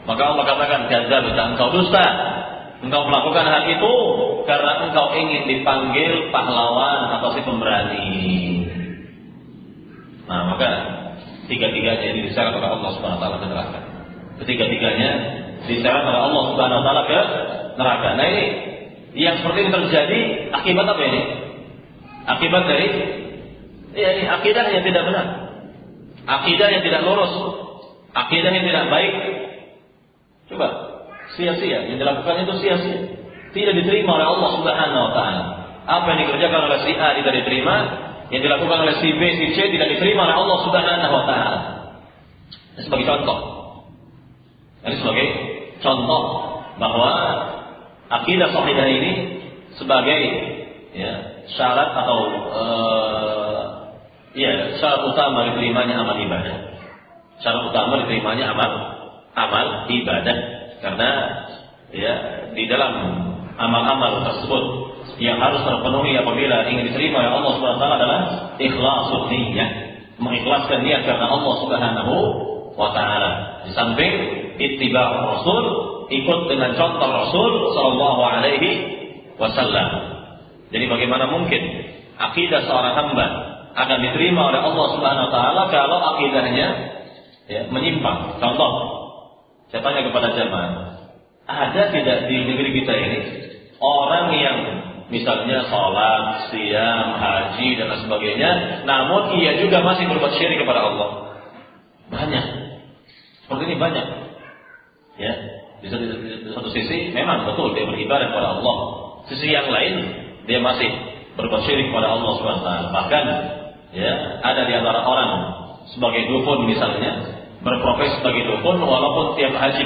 Maka Allah katakan, "Kadzdzabta." Engkau dusta. Engkau melakukan hal itu karena engkau ingin dipanggil pahlawan atau si pemberani. Nah, maka tiga-tiganya ini disyarat oleh Allah Subhanahu wa taala ke neraka. Ketiga-tiganya disyarat oleh Allah Subhanahu wa taala ke neraka. Nah, ini yang seperti ini terjadi akibat apa ini? Akibat dari ini akidah yang tidak benar. Akidah yang tidak lurus. Akidah yang tidak baik. Coba, sia-sia. Yang dilakukan itu sia-sia. Tidak diterima oleh Allah Subhanahu wa taala. Apa yang dikerjakan oleh si A tidak diterima, yang dilakukan oleh si B, si C tidak diterima oleh Allah Subhanahu wa taala. Ini sebagai contoh. Ini sebagai contoh bahwa akidah sahihah ini sebagai ya, syarat atau syarat utama diterimanya amal ibadah. Syarat utama diterimanya amal ibadah, karena ya di dalam amal-amal tersebut yang harus terpenuhi apabila ingin diterima oleh Allah Subhanahu wa taala adalah ikhlasul niyyah, mengikhlaskan niat karena Allah Subhanahu wa taala. Di samping ittiba' Rasul, ikut dengan contoh Rasul sallallahu alaihi wasallam. Jadi bagaimana mungkin akidah seorang hamba akan diterima oleh Allah Subhanahu wa taala kalau akidahnya menyimpang? Contoh, saya tanya kepada jemaah, ada tidak di negeri kita ini orang yang misalnya sholat, siam, haji dan lain sebagainya, namun ia juga masih berbuat syirik kepada Allah? Banyak. Seperti ini banyak. Ya, di satu sisi memang betul dia beribadah kepada Allah. Sisi yang lain dia masih berbuat syirik kepada Allah Subhanahu wa taala. Bahkan ada di antara orang sebagai dukun misalnya, berprofesi sebagai dukun walaupun tiap tahun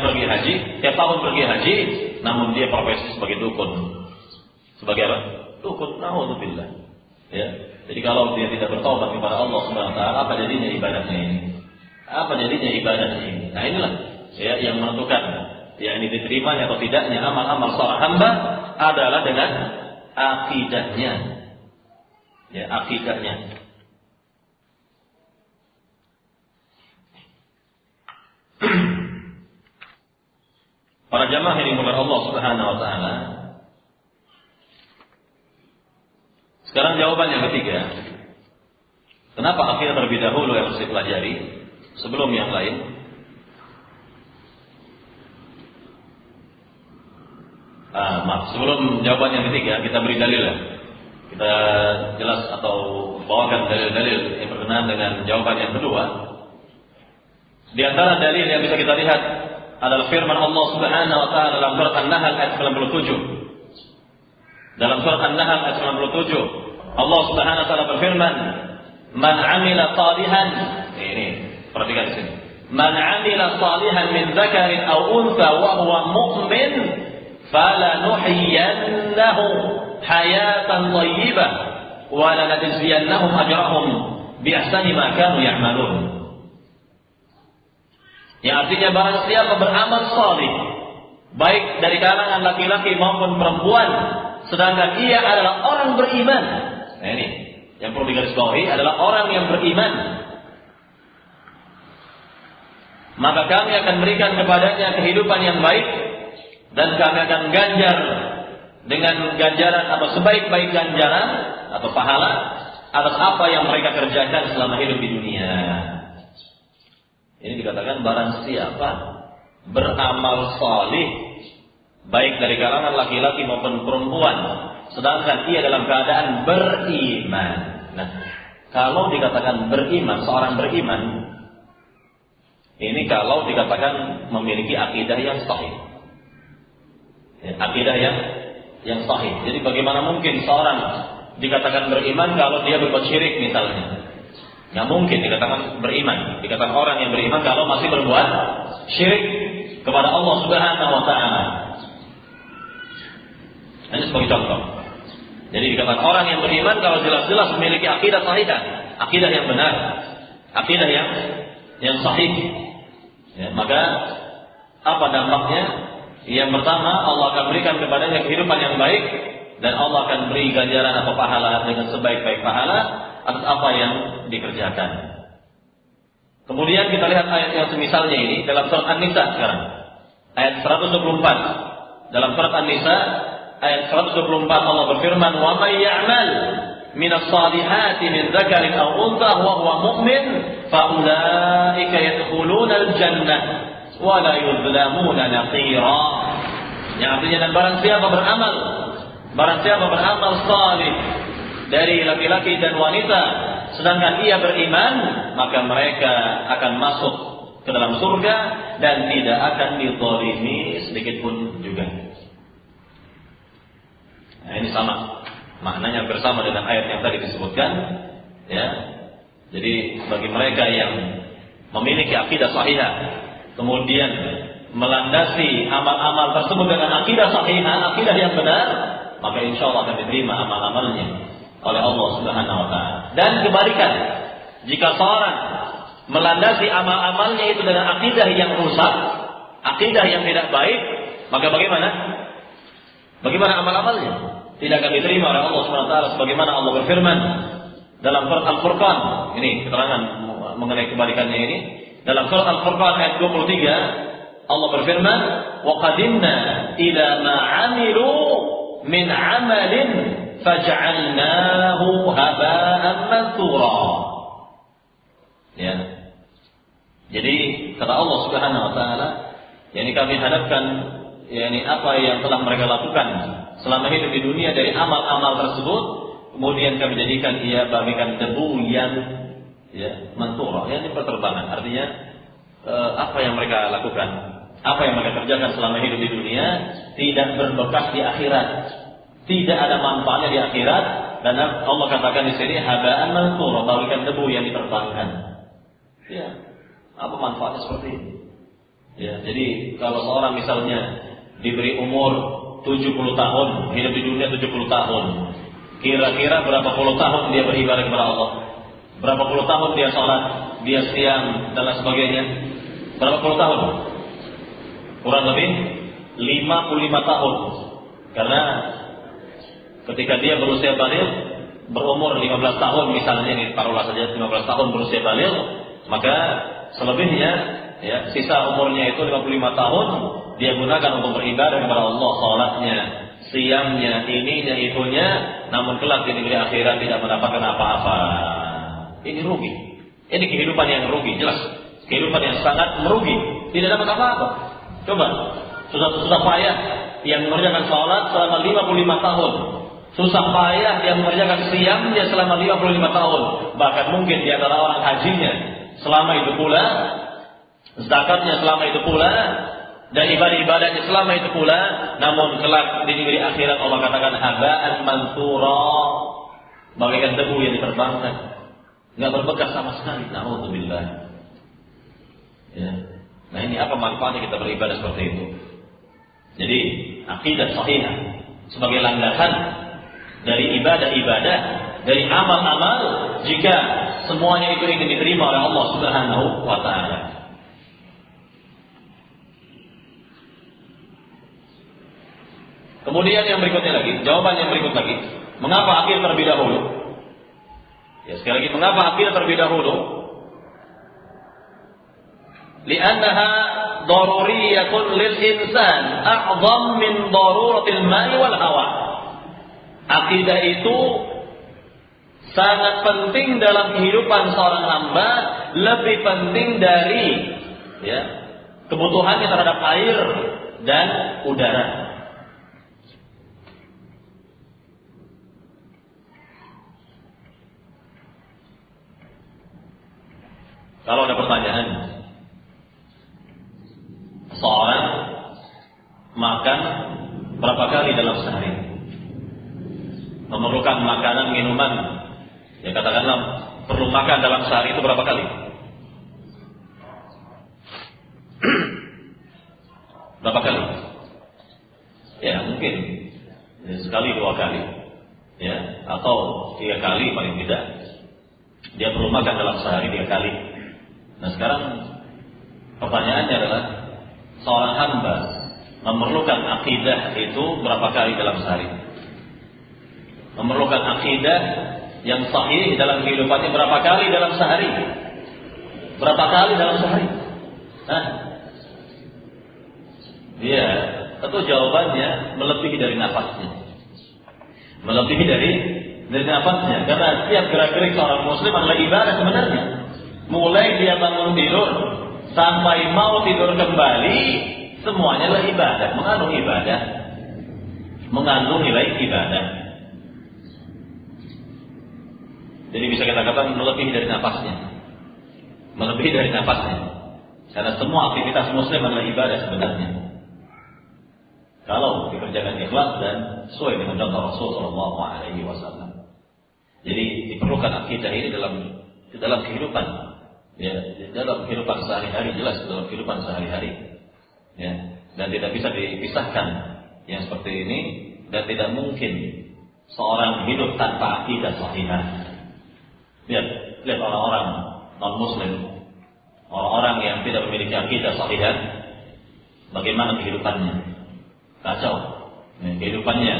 pergi haji, namun dia profesi sebagai dukun. Sebagai apa? Dukun. Na'udzubillah. Ya. Jadi kalau dia tidak bertobat kepada Allah Subhanahu wa taala, apa jadinya ibadahnya ini? Apa jadinya ibadahnya ini? Nah, inilah yang menentukan ini diterimanya atau tidaknya amal-amal seorang hamba adalah dengan akidahnya. Ya, akidahnya. Para jamaah yang dimuliakan Allah Subhanahu wa taala. Sekarang jawaban yang ketiga. Kenapa akidah terlebih dahulu yang harus dipelajari sebelum yang lain? Sebelum jawaban yang ketiga, kita beri dalil ya. Kita jelas atau bawakan dalil-dalil yang berkenaan dengan jawaban yang kedua. Di antara dalil yang bisa kita lihat adalah firman Allah Subhanahu wa taala dalam surat An-Nahl ayat 97. Dalam surat An-Nahl ayat 97, Allah Subhanahu wa taala berfirman, "Man 'amila shalihan." Ini, perhatikan di sini. "Man 'amila shalihan min dzakarin aw untha wa huwa mu'min, falanuhyiyannahu hayatan thayyibah wa lanajziyannahum ajrahum bi ahsani ma kanu ya'malun." Yang artinya barang siapa beramal salih, baik dari kalangan laki-laki maupun perempuan, sedangkan ia adalah orang beriman. Nah ini, yang perlu digarisbawahi adalah orang yang beriman. Maka kami akan berikan kepadanya kehidupan yang baik, dan kami akan ganjar dengan ganjaran atau sebaik-baik ganjaran atau pahala atas apa yang mereka kerjakan selama hidup di dunia. Ini dikatakan barang siapa beramal salih baik dari kalangan laki-laki maupun perempuan, sedangkan ia dalam keadaan beriman. Nah, kalau dikatakan beriman, seorang beriman, ini kalau dikatakan memiliki akidah yang sahih. Akidah yang sahih. Jadi bagaimana mungkin seorang dikatakan beriman kalau dia berbuat syirik misalnya? Nggak mungkin dikatakan beriman. Dikatakan orang yang beriman kalau masih berbuat syirik kepada Allah Subhanahu wa taala. Ini sebagai contoh. Jadi dikatakan orang yang beriman kalau jelas-jelas memiliki akidah sahihah, akidah yang benar, akidah yang sahih. Ya, maka apa dampaknya? Yang pertama, Allah akan berikan kepadanya kehidupan yang baik, dan Allah akan beri ganjaran atau pahala dengan sebaik-baik pahala atas apa yang dikerjakan. Kemudian kita lihat ayat yang semisalnya ini dalam surat An-Nisa sekarang. Ayat 124. Dalam surat An-Nisa ayat 124 Allah berfirman, "Wa may ya'mal minas salihati min dzakarin aw untha wa huwa mu'min, fa ulaika yadkhulunal jannah wa la yuzlamuna naqira." Yang artinya, dan barang siapa beramal salih dari laki-laki dan wanita, sedangkan ia beriman, maka mereka akan masuk ke dalam surga dan tidak akan dizalimi sedikit pun juga. Nah, ini sama maknanya, bersama dengan ayat yang tadi disebutkan. Ya, jadi bagi mereka yang memiliki akidah sahihah, kemudian melandasi amal-amal tersebut dengan akidah sahihah, akidah yang benar, maka insya Allah akan diterima amal-amalnya oleh Allah Subhanahu wa taala. Dan kebalikan, jika seorang melandasi amal-amalnya itu dengan akidah yang rusak, akidah yang tidak baik, maka bagaimana? Bagaimana amal-amalnya? Tidak akan diterima oleh Allah Subhanahu wa taala, sebagaimana Allah berfirman dalam surat Al-Furqan. Ini keterangan mengenai kebalikannya ini. Dalam surat Al-Furqan ayat 23, Allah berfirman, "Wa qadimna ila ma 'amilu min 'amalin faj'alnahu haba'an mansura." Ya. Jadi kata Allah Subhanahu wa taala, yakni kami hadapkan yakni apa yang telah mereka lakukan selama hidup di dunia dari amal-amal tersebut, kemudian kami jadikan ia bagaikan debu yang mansura, yang berterbangan. Artinya apa yang mereka lakukan, apa yang mereka kerjakan selama hidup di dunia tidak berbekas di akhirat, tidak ada manfaatnya di akhirat, dan Allah katakan di sini haba'an mansura, bagaikan debu yang diterbangkan. Ya, apa manfaatnya seperti ini? Ya, jadi kalau seorang misalnya diberi umur 70 tahun, hidup di dunia 70 tahun, kira-kira berapa puluh tahun dia beribadah kepada Allah? Berapa puluh tahun dia sholat, dia siam dan lain sebagainya? Berapa puluh tahun? Kurang lebih 55 tahun. Karena ketika dia berusia baligh, berumur 15 tahun misalnya, ini taruhlah saja 15 tahun berusia baligh, maka selebihnya ya, sisa umurnya itu 55 tahun dia gunakan untuk beribadah kepada Allah, salatnya, siamnya, ininya, itunya, namun kelak di negeri akhirat tidak mendapatkan apa-apa. Ini rugi. Ini kehidupan yang rugi, jelas. Kehidupan yang sangat merugi, tidak dapat apa-apa. Coba, susah payah yang mengerjakan salat selama 55 tahun. Susah payah dia mengerjakan siamnya selama 55 tahun. Bahkan mungkin di antara orang hajinya selama itu pula, zakatnya selama itu pula, dan ibadah-ibadahnya selama itu pula, namun kelak di negeri akhirat Allah katakan haba'an mansura, bagaikan debu yang diterbangkan, nggak berbekas sama sekali. Na'udzubillah. Ya. Nah, ini apa manfaatnya kita beribadah seperti itu? Jadi akidah sahihah sebagai landasan dari ibadah-ibadah, dari amal-amal, jika semuanya itu ingin diterima oleh Allah Subhanahu wa taala. Kemudian yang berikutnya lagi, jawaban yang berikut lagi, mengapa akil terlebih dahulu? Ya, sekali lagi, mengapa akil terlebih dahulu? Li'annaha daruriyatun lil insan a'zam min daruratil ma'i wal hawa. Akidah itu sangat penting dalam kehidupan seorang hamba, lebih penting dari kebutuhannya terhadap air dan udara. Kalau ada pertanyaan, seorang makan berapa kali dalam sehari? Memerlukan makanan, minuman, ya katakanlah perlu makan dalam sehari itu berapa kali? Berapa kali? Ya mungkin sekali, dua kali, ya, atau 3 kali paling tidak. Dia perlu makan dalam sehari 3 kali. Nah sekarang pertanyaannya adalah, seorang hamba memerlukan akidah itu berapa kali dalam sehari? Memerlukan akidah yang sahih dalam kehidupannya berapa kali dalam sehari? Berapa kali dalam sehari? Dia tentu jawabannya melebihi dari nafasnya. Melebihi dari nafasnya. Karena setiap gerak-gerik seorang muslim adalah ibadah sebenarnya. Mulai dia bangun tidur sampai mau tidur kembali, semuanya adalah ibadah, mengandung ibadah, mengandung nilai ibadah. Jadi bisa kita katakan melebihi dari nafasnya, melebihi dari nafasnya. Karena semua aktivitas muslim adalah ibadah sebenarnya, kalau dikerjakan ikhlas dan sesuai dengan contoh Rasul Shallallahu Alaihi Wasallam. Jadi diperlukan akidah ini dalam kehidupan, ya, dalam kehidupan sehari-hari, jelas dalam kehidupan sehari-hari, ya, dan tidak bisa dipisahkan yang seperti ini, dan tidak mungkin seorang hidup tanpa akidah sahihah. Lihat orang-orang non-muslim, orang-orang yang tidak memiliki akidah sahihah, bagaimana kehidupannya? Kacau, kehidupannya.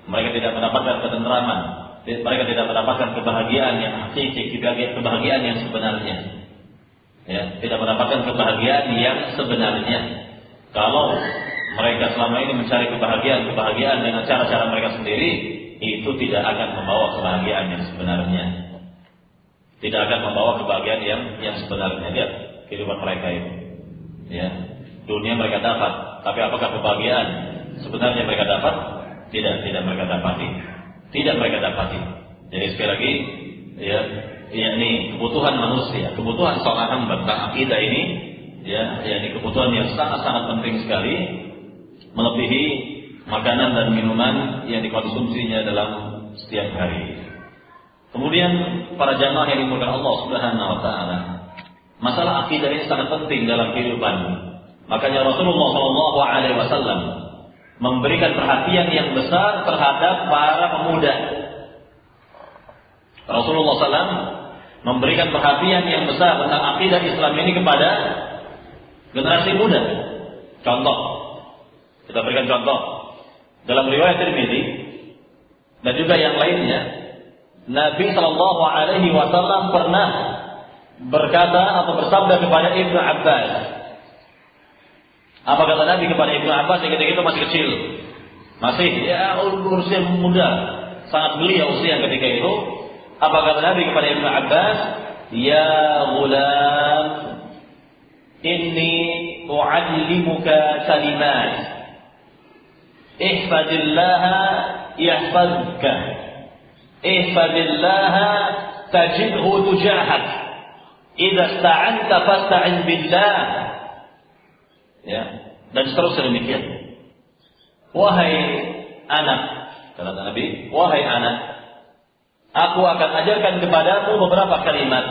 Mereka tidak mendapatkan ketenteraman, mereka tidak mendapatkan kebahagiaan yang hakiki, kebahagiaan yang sebenarnya. Ya, tidak mendapatkan kebahagiaan yang sebenarnya. Kalau mereka selama ini mencari kebahagiaan dengan cara-cara mereka sendiri, itu tidak akan membawa kebahagiaan yang sebenarnya. Tidak akan membawa kebahagiaan yang sebenarnya. Lihat kehidupan mereka itu. Ya, dunia mereka dapat, tapi apakah kebahagiaan sebenarnya mereka dapat? Tidak mereka dapati. Tidak mereka dapati. Jadi sekali lagi, ya, ini kebutuhan manusia, kebutuhan seorang hamba tentang akidah ini, ya, ini kebutuhan yang sangat-sangat penting sekali, melebihi makanan dan minuman yang dikonsumsinya dalam setiap hari. Kemudian para jamaah yang dimuliakan Allah Subhanahu wa taala, masalah akidah ini sangat penting dalam kehidupan. Makanya Rasulullah sallallahu alaihi wasallam memberikan perhatian yang besar terhadap para pemuda. Rasulullah SAW memberikan perhatian yang besar tentang akidah Islam ini kepada generasi muda. Contoh, kita berikan contoh dalam riwayat Tirmidzi dan juga yang lainnya, Nabi Shallallahu Alaihi Wasallam pernah berkata atau bersabda kepada Ibnu Abbas. Apa kata Nabi kepada Ibnu Abbas yang ketika itu masih kecil, masih usia muda, sangat belia usia ketika itu. Apa kata Nabi kepada Ibnu Abbas? Ya ghulam, inni u'allimuka kalimat. Ihfadillaha yahfadka. Ihfadillaha tajidhu tujahak. Idza ista'anta fasta'in billah. Ya, dan seterusnya demikian. Wahai anak, kata Nabi, wahai anak, aku akan ajarkan kepadamu beberapa kalimat.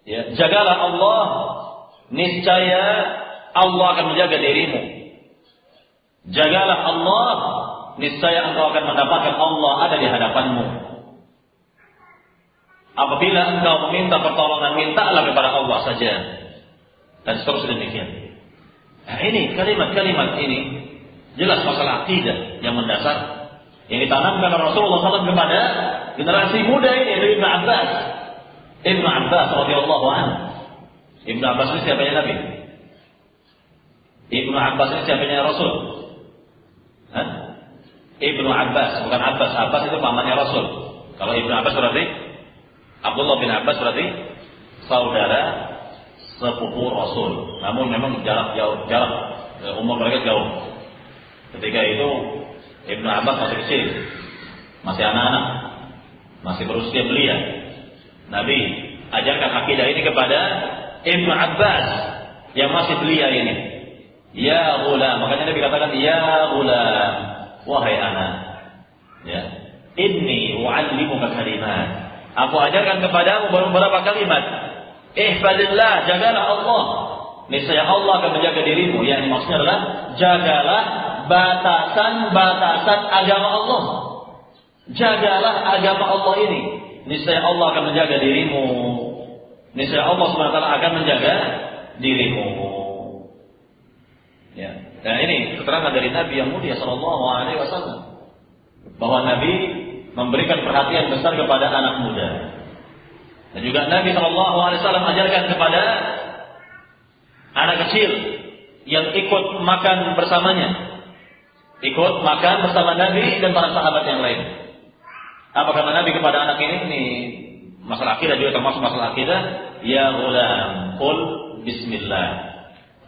Ya, jagalah Allah, niscaya Allah akan menjaga dirimu. Jagalah Allah, niscaya engkau akan mendapatkan Allah ada di hadapanmu. Apabila engkau meminta pertolongan, mintalah kepada Allah saja. Dan seterusnya demikian. Nah, ini kalimat-kalimat ini jelas masalah akidah yang mendasar yang ditanamkan oleh Rasulullah SAW kepada generasi muda ini, yaitu Ibnu Abbas. Ibnu Abbas radhiyallahu anhu. Ibnu Abbas ini siapanya Nabi? Ibnu Abbas ini siapanya Rasul? Hah? Ibnu Abbas, bukan Abbas. Abbas itu pamannya Rasul. Kalau Ibnu Abbas berarti Abdullah bin Abbas berarti saudara sepupu Rasul. Namun memang jarak umur mereka jauh. Ketika itu Ibnu Abbas masih kecil, masih anak-anak, masih berusia belia. Nabi ajarkan akidah ini kepada Ibnu Abbas yang masih belia ini. Ya ghulam, makanya Nabi katakan ya ghulam, wahai anak. Ya, inni u'allimuka kalimat. Aku ajarkan kepadamu beberapa kalimat. Ihfadillah, jagalah Allah, niscaya Allah akan menjaga dirimu. Yang maksudnya adalah jagalah batasan-batasan agama Allah. Jagalah agama Allah ini, niscaya Allah akan menjaga dirimu. Niscaya Allah SWT akan menjaga dirimu. Ya. Dan ini keterangan dari Nabi yang mulia Sallallahu Alaihi Wasallam bahwa Nabi memberikan perhatian besar kepada anak muda. Dan juga Nabi Sallallahu Alaihi Wasallam ajarkan kepada anak kecil yang ikut makan bersamanya, ikut makan bersama Nabi dan para sahabat yang lain. Apa kata Nabi kepada anak ini? Ini masalah akidah juga termasuk masalah akidah. Ya ghulam, qul bismillah.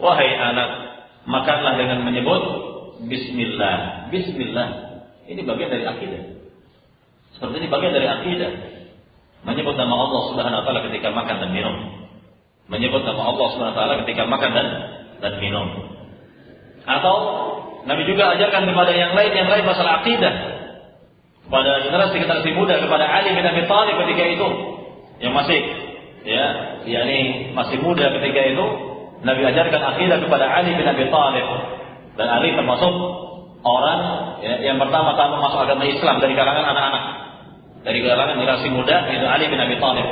Wahai anak, makanlah dengan menyebut bismillah. Bismillah. Ini bagian dari akidah. Seperti ini bagian dari akidah. Menyebut nama Allah Subhanahu wa taala ketika makan dan minum. Menyebut nama Allah Subhanahu wa taala ketika makan dan minum. Atau Nabi juga ajarkan kepada yang lain masalah akidah. Kepada generasi muda, kepada Ali bin Abi Thalib ketika itu yang masih yakni masih muda ketika itu, Nabi ajarkan akidah kepada Ali bin Abi Thalib. Dan Ali termasuk orang yang pertama-tama masuk agama Islam dari kalangan anak-anak. Dari kalangan generasi muda itu Ali bin Abi Thalib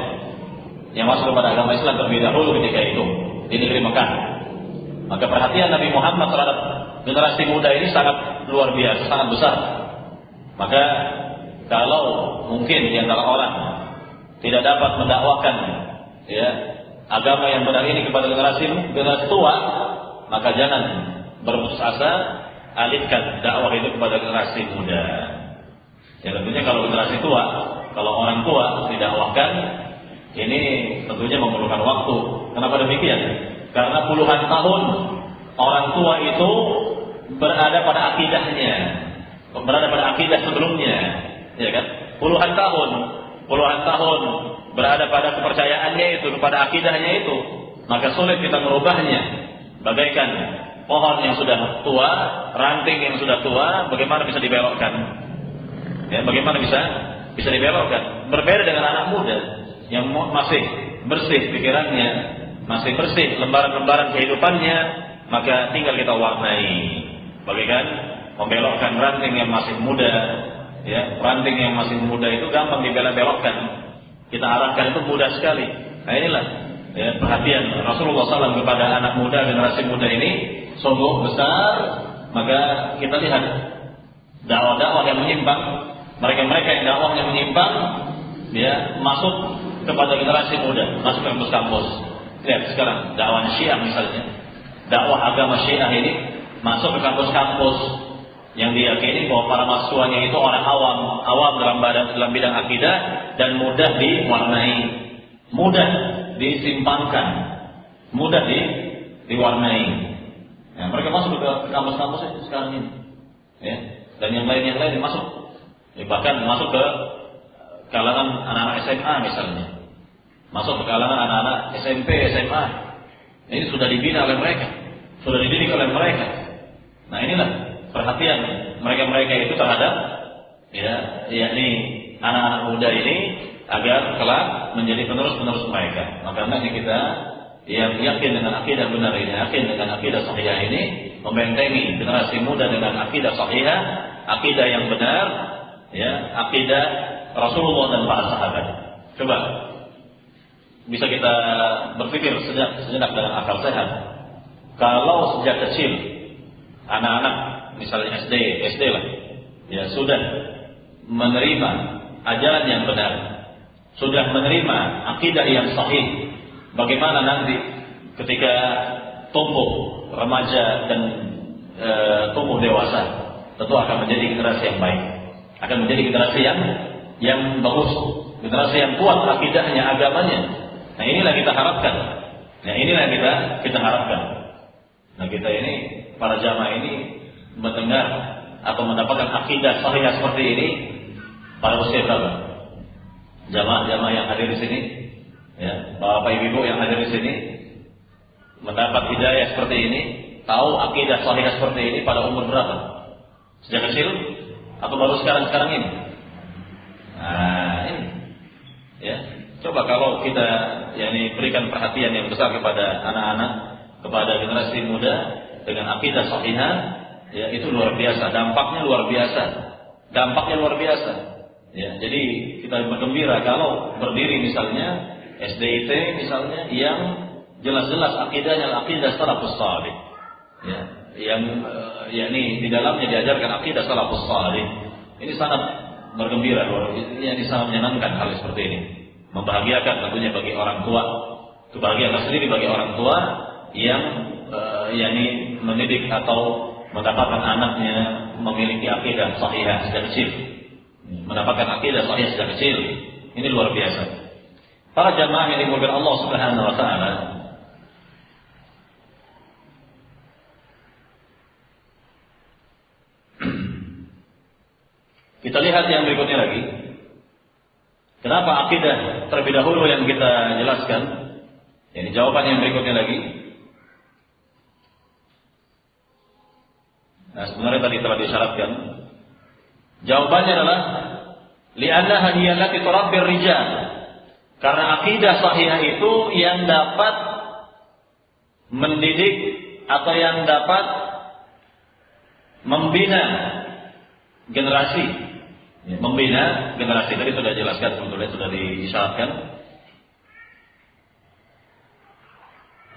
yang masuk kepada agama Islam terlebih dahulu ketika itu di negeri Mekah. Maka perhatian Nabi Muhammad terhadap generasi muda ini sangat luar biasa, sangat besar. Maka kalau mungkin di antara orang tidak dapat mendakwakan, ya agama yang benar ini kepada generasi tua, maka jangan berputus asa, alihkan dakwah itu kepada generasi muda. Ya tentunya kalau generasi tua, kalau orang tua didakwahkan, ini tentunya memerlukan waktu. Kenapa demikian? Karena puluhan tahun orang tua itu berada pada akidahnya, berada pada akidah sebelumnya, ya kan? Puluhan tahun berada pada kepercayaannya itu, kepada akidahnya itu, maka sulit kita merubahnya. Bagaikan pohon yang sudah tua, ranting yang sudah tua, bagaimana bisa dibelokkan? Ya, bagaimana bisa dibelokkan? Berbeda dengan anak muda yang masih bersih pikirannya, masih bersih lembaran-lembaran kehidupannya, maka tinggal kita warnai. Bagaikan membelokkan ranting yang masih muda, ya, ranting yang masih muda itu gampang dibelok-belokkan. Kita arahkan itu mudah sekali. Nah inilah ya, perhatian Rasulullah SAW kepada anak muda, generasi muda ini sungguh besar. Maka kita lihat dakwah-dakwah yang menyimpang, mereka-mereka yang dakwahnya menyimpang, ya, masuk kepada generasi muda, masuk ke kampus-kampus. Lihat sekarang dakwah Syiah misalnya, dakwah agama Syiah ini masuk ke kampus-kampus yang diyakini bahwa para mahasiswanya itu orang awam dalam bidang akidah dan mudah diwarnai, mudah disimpangkan, mudah diwarnai. Ya, mereka masuk ke kampus-kampus itu sekarang ini, ya, dan yang lain masuk, ya, bahkan masuk ke kalangan anak-anak SMA misalnya, masuk ke kalangan anak-anak SMP, SMA. Ini sudah dibina oleh mereka, sudah dididik oleh mereka. Nah inilah perhatian mereka itu terhadap, ya, yakni anak-anak muda ini agar kelak menjadi penerus-penerus mereka. Maka hendaknya kita yang yakin dengan akidah benar ini, yakin dengan akidah sahihah ini, membentengi generasi muda dengan akidah sahihah, akidah yang benar, ya, akidah Rasulullah dan para sahabat. Coba bisa kita berpikir sejenak dengan akal sehat. Kalau sejak kecil anak-anak misalnya SD lah, ya, sudah menerima ajaran yang benar, sudah menerima akidah yang sahih, bagaimana nanti ketika tumbuh remaja dan tumbuh dewasa, tentu akan menjadi generasi yang baik, akan menjadi generasi yang bagus, generasi yang kuat akidahnya, agamanya. Nah inilah kita harapkan. Nah inilah kita harapkan. Nah kita ini, para jamaah ini mendengar atau mendapatkan akidah sahih seperti ini pada usia berapa? Jamaah-jamaah yang hadir di sini, ya, bapak ibu yang hadir di sini mendapat hidayah seperti ini, tahu akidah sahih seperti ini pada umur berapa? Sejak kecil atau baru sekarang ini? Nah ini, ya, coba kalau kita yakni berikan perhatian yang besar kepada anak-anak, kepada generasi muda dengan akidah sahihah, ya, itu luar biasa, dampaknya luar biasa. Ya, jadi kita bergembira kalau berdiri misalnya SDIT misalnya yang jelas-jelas akidahnya akidah salafus salih, ya, yang yakni di dalamnya diajarkan akidah salafus salih. Ini sangat bergembira, ini sangat menyenangkan hal seperti ini, membahagiakan tentunya bagi orang tua, kebahagiaan sendiri bagi orang tua yang yakni mendidik atau mendapatkan anaknya memiliki akidah sahihah sejak kecil, mendapatkan akidah sahihah sejak kecil. Ini luar biasa. Para jamaah yang dimuliakan Allah Subhanahu wa taala, kita lihat yang berikutnya lagi. Kenapa akidah terlebih dahulu yang kita jelaskan? Ini jawaban yang berikutnya lagi. Nah, sebenarnya tadi telah disyaratkan. Jawabannya adalah li'annaha hiya allati turabbir rijal. Karena akidah sahihah itu yang dapat mendidik atau yang dapat membina generasi. Ya, membina generasi tadi sudah dijelaskan, sebetulnya sudah disyaratkan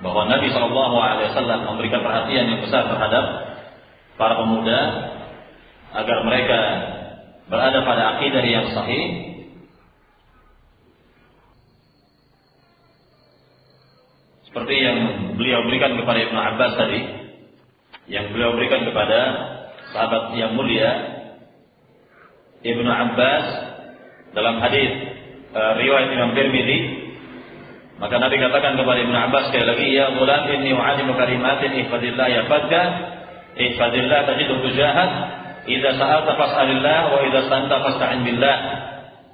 bahwa Nabi SAW memberikan perhatian yang besar terhadap para pemuda agar mereka berada pada akidah yang sahih. seperti yang beliau berikan kepada Ibnu Abbas tadi, yang beliau berikan kepada sahabat yang mulia Ibnu Abbas dalam hadis riwayat Imam Tirmidzi. Maka Nabi katakan kepada Ibnu Abbas sekali lagi, ya ghulam inni u'allimuka kalimatin ihfazillah yahfazka, ihfazillah tajidhu tujahak, idza sa'alta fas'alillah wa idza sta'anta fasta'in billah.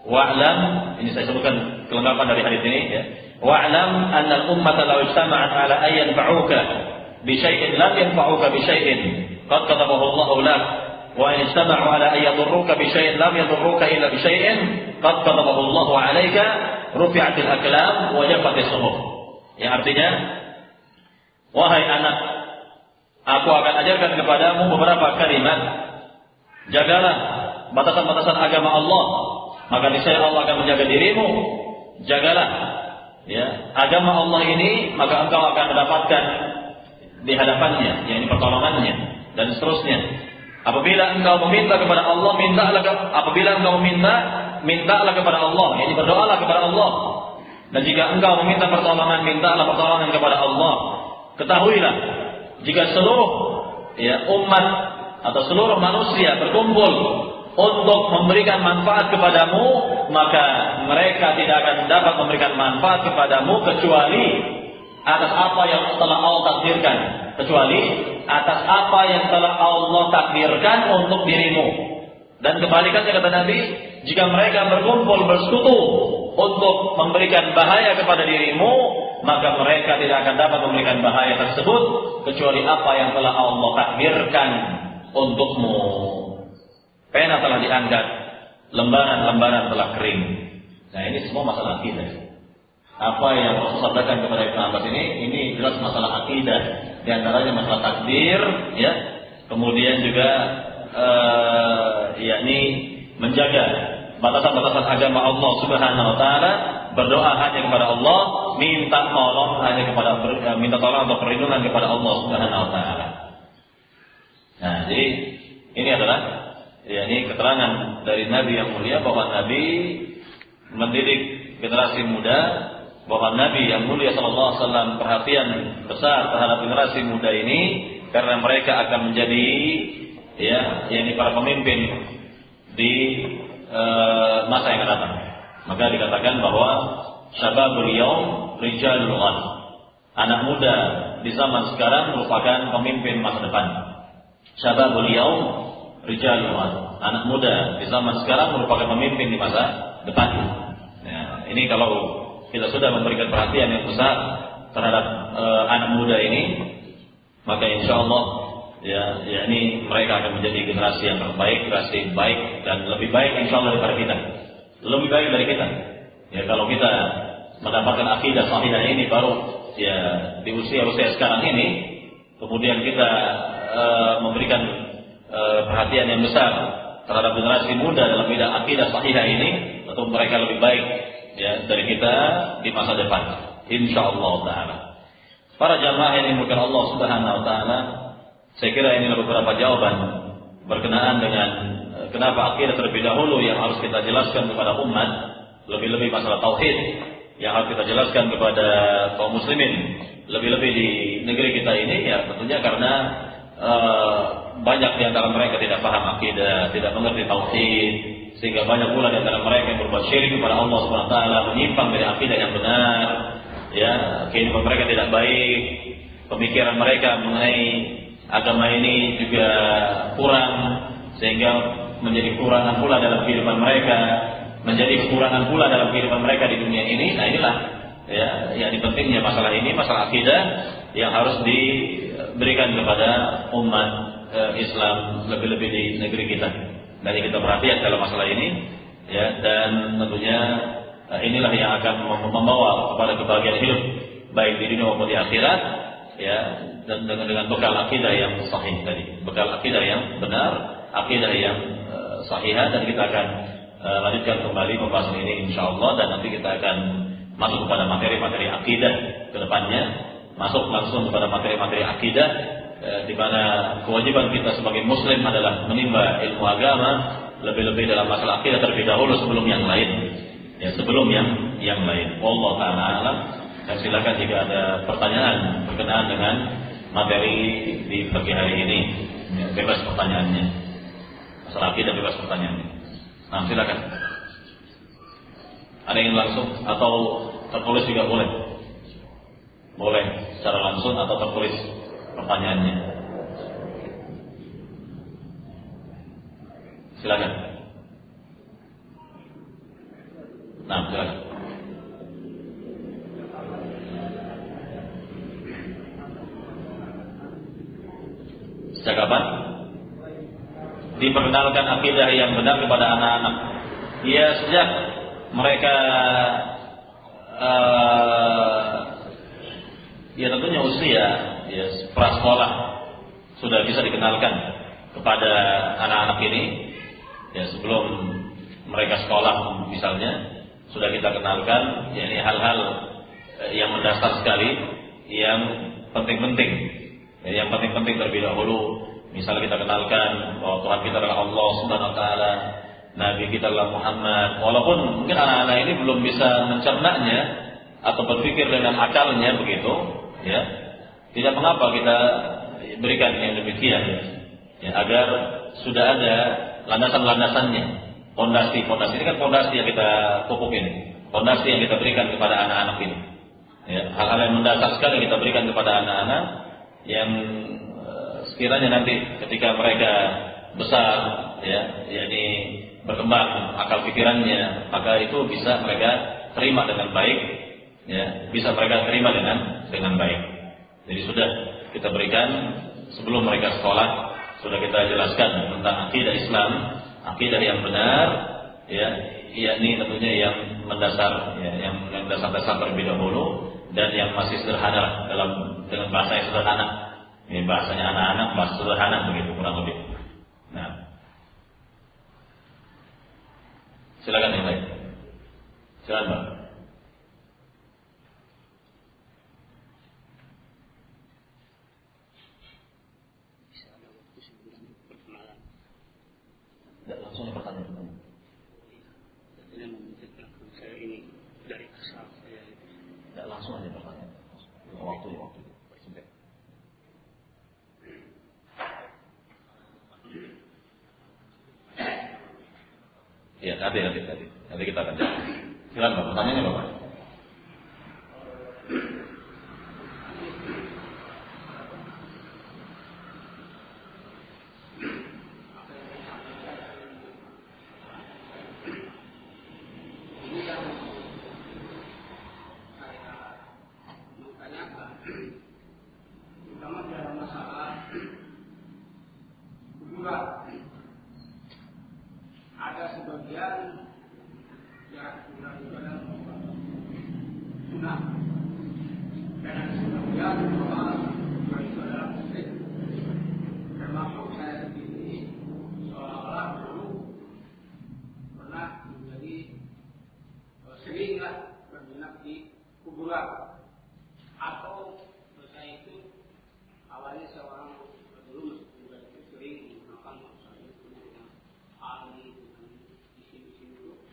Wa'lam, ini saya sebutkan kelengkapan dari hadis ini ya. Wa'lam anna al-ummata law ijtama'at 'ala an yanfa'uka bi syai'in lam yanfa'uka bi syai'in qad katabahu Allahu lak, wa in ijtama'u 'ala an yadurruka bi syai'in lam yadurruka illa bi syai'in qad katabahu Allahu 'alaika rufi'atil aqlam wa jafatis suhuf. Yang artinya, wahai anak, aku akan ajarkan kepadamu beberapa kalimat. Jagalah batasan-batasan agama Allah, maka niscaya Allah akan menjaga dirimu. Jagalah ya agama Allah ini, maka engkau akan mendapatkan di hadapannya, yakni pertolongannya dan seterusnya. Apabila engkau meminta kepada Allah, apabila engkau mintalah kepada Allah, yakni berdoalah kepada Allah. Dan jika engkau meminta pertolongan, mintalah pertolongan kepada Allah. Ketahuilah, jika seluruh umat atau seluruh manusia berkumpul untuk memberikan manfaat kepadamu, maka mereka tidak akan dapat memberikan manfaat kepadamu kecuali atas apa yang telah Allah takdirkan, kecuali atas apa yang telah Allah takdirkan untuk dirimu. Dan kebalikannya kata Nabi, jika mereka berkumpul bersekutu untuk memberikan bahaya kepada dirimu, maka mereka tidak akan dapat memberikan bahaya tersebut kecuali apa yang telah Allah takdirkan untukmu. Pena telah diangkat, lembaran-lembaran telah kering. Nah, ini semua masalah akidah. Apa yang Rasul sampaikan kepada Ibnu Abbas ini jelas masalah akidah. Di antaranya masalah takdir, ya. Kemudian juga yakni menjaga batasan-batasan agama Allah Subhanahu wa taala, berdoa hanya kepada Allah, minta tolong atau perlindungan kepada Allah Subhanahu wa taala. Nah, jadi ini adalah ini keterangan dari Nabi yang mulia bahwa Nabi mendidik generasi muda, bahwa Nabi yang mulia sallallahu alaihi wasallam perhatian besar terhadap generasi muda ini karena mereka akan menjadi yakni para pemimpin di masa yang akan datang. Maka dikatakan bahwa syababul yaum rijalul ghad. Anak muda di zaman sekarang merupakan pemimpin masa depan. Syababul yaum rijalul ghad. Anak muda di zaman sekarang merupakan pemimpin di masa depan. Ya, ini kalau kita sudah memberikan perhatian yang besar terhadap anak muda ini, maka insyaallah ini mereka akan menjadi generasi yang terbaik, generasi baik dan lebih baik insyaallah daripada kita. Lebih baik dari kita. Ya, kalau kita mendapatkan akidah sahihah ini baru di usia-usia sekarang ini, kemudian kita memberikan perhatian yang besar terhadap generasi muda dalam bidang akidah sahihah ini, untuk mereka lebih baik dari kita di masa depan insyaallah taala. Para jamaah yang dimuliakan Allah Subhanahu wa taala, saya kira ini beberapa jawaban berkenaan dengan kenapa akidah terlebih dahulu yang harus kita jelaskan kepada umat, lebih-lebih masalah tauhid yang harus kita jelaskan kepada kaum muslimin, lebih-lebih di negeri kita ini, ya tentunya karena banyak di antara mereka tidak paham akidah, tidak mengerti tauhid, sehingga banyak pula di antara mereka yang berbuat syirik kepada Allah Subhanahu wa taala, menyimpang dari akidah yang benar. Ya, kehidupan mereka tidak baik, pemikiran mereka mengenai agama ini juga kurang, sehingga menjadi kekurangan pula dalam kehidupan mereka, menjadi kekurangan pula dalam kehidupan mereka di dunia ini. Nah, inilah yang pentingnya masalah ini, masalah akidah yang harus diberikan kepada umat Islam, lebih-lebih di negeri kita. Dan kita perhatian dalam masalah ini, dan tentunya inilah yang akan membawa kepada kebahagiaan hidup baik di dunia maupun di akhirat, dan dengan bekal akidah yang sahih tadi, bekal akidah yang benar, akidah yang sahihah. Dan kita akan lanjutkan kembali pembahasan ini insyaallah, dan nanti kita akan masuk kepada materi-materi akidah ke depannya, masuk langsung kepada materi-materi akidah, di mana kewajiban kita sebagai muslim adalah menimba ilmu agama, lebih-lebih dalam masalah akidah terlebih dahulu sebelum yang lain, sebelum yang lain. Wallahu ta'ala alam. Dan silakan jika ada pertanyaan berkenaan dengan materi di pagi hari ini, ya, bebas pertanyaannya. Masalah akidah bebas pertanyaannya. Nah, silakan. Ada yang langsung atau tertulis juga boleh. Boleh secara langsung atau tertulis pertanyaannya. Silakan. Nah, silakan. Sejak kapan diperkenalkan akidah yang benar kepada anak-anak? Ya, sejak mereka ya tentunya usia ya prasekolah sudah bisa dikenalkan kepada anak-anak ini. Ya, sebelum mereka sekolah misalnya sudah kita kenalkan, ya, ini hal-hal yang mendasar sekali, yang penting-penting, ya, yang penting-penting terlebih dahulu. Misalnya kita kenalkan bahwa Tuhan kita adalah Allah Subhanahu Wa Taala, Nabi kita adalah Muhammad. Walaupun mungkin anak-anak ini belum bisa mencernanya atau berpikir dengan akalnya begitu, ya, tidak mengapa kita berikan yang demikian, ya, agar sudah ada landasan-landasannya, fondasi ini kan fondasi yang kita pupuk ini, fondasi yang kita berikan kepada anak-anak ini, ya, hal-hal yang mendasar sekali kita berikan kepada anak-anak yang sekiranya nanti ketika mereka besar, ya, yakni berkembang akal pikirannya, maka itu bisa mereka terima dengan baik, ya, bisa mereka terima dengan baik. Jadi sudah kita berikan sebelum mereka sekolah, sudah kita jelaskan tentang akidah Islam, akidah yang benar, ya, yakni tentunya yang mendasar, ya, yang dasar-dasar terlebih dahulu dan yang masih sederhana dengan bahasa yang sederhana. Ini bahasanya anak-anak, bahasa sederhana begitu kurang lebih. Nah, silakan yang lain. Silakan, Pak. Tidak langsung pertanyaan. Saya memikirkan saya ini dari asal saya. Tidak langsung aja pertanyaan. Waktu. Ya, nanti kita akan jawab. Silakan, Pak. Pertanyaannya, Bapak.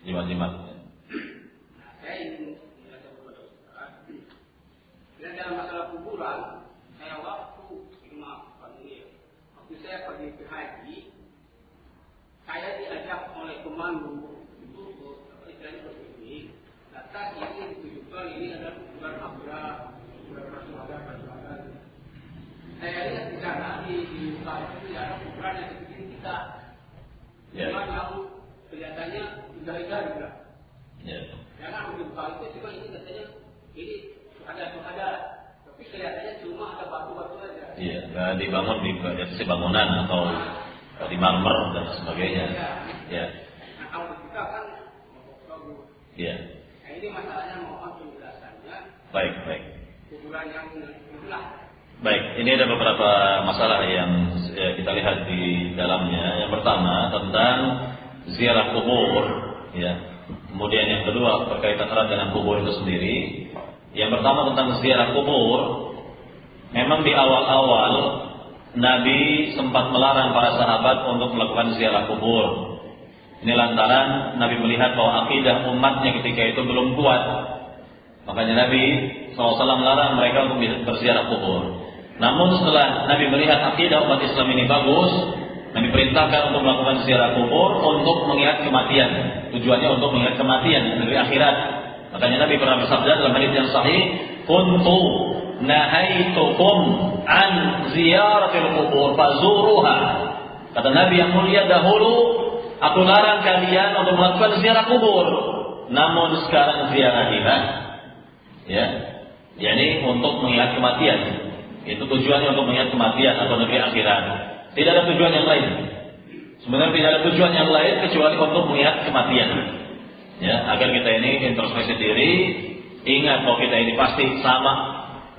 Jimat-jimat. Saya ingin menjelaskan kepada saudara. Dan dalam masalah kuburan, saya waktu saya pergi ke haji, saya diajak oleh pemandu itu istilahnya begini, datang ini ditujukan ini adalah kuburan Abra, kuburan Rasulullah. Saya lihat di sana di Utara itu ada kuburan yang seperti kita, kuburan yang kelihatannya indah-indah juga. Karena dibuka itu cuma ini katanya ini ada, tapi kelihatannya cuma ada batu-batu saja. Iya, nggak dibangun di atas bangunan atau di marmer dan sebagainya. Ya. Nah, kalau kita kan bagus. Iya. Nah, ini masalahnya mohon penjelasannya. Baik. Kuburan yang itulah. Baik, ini ada beberapa masalah yang kita lihat di dalamnya. Yang pertama tentang ziarah kubur, ya. Kemudian yang kedua berkaitan erat dengan kubur itu sendiri. Yang pertama tentang ziarah kubur, memang di awal-awal Nabi sempat melarang para sahabat untuk melakukan ziarah kubur. Ini lantaran Nabi melihat bahwa akidah umatnya ketika itu belum kuat. Makanya Nabi SAW melarang mereka untuk berziarah kubur. Namun setelah Nabi melihat akidah umat Islam ini bagus, Nabi perintahkan untuk melakukan ziarah kubur untuk mengingat kematian. Tujuannya untuk mengingat kematian negeri akhirat. Makanya Nabi pernah bersabda dalam hadits yang sahih, "Kuntu nahaitukum an ziyaratil kubur fazuruha." Kata Nabi yang mulia, dahulu aku larang kalian untuk melakukan ziarah kubur. Namun sekarang ziarahilah, ya, yakni untuk mengingat kematian. Itu tujuannya untuk mengingat kematian atau negeri akhirat. Tidak ada tujuan yang lain. Sebenarnya tidak ada tujuan yang lain kecuali untuk mengingat kematian. Ya, agar kita ini introspeksi diri, ingat bahwa kita ini pasti sama,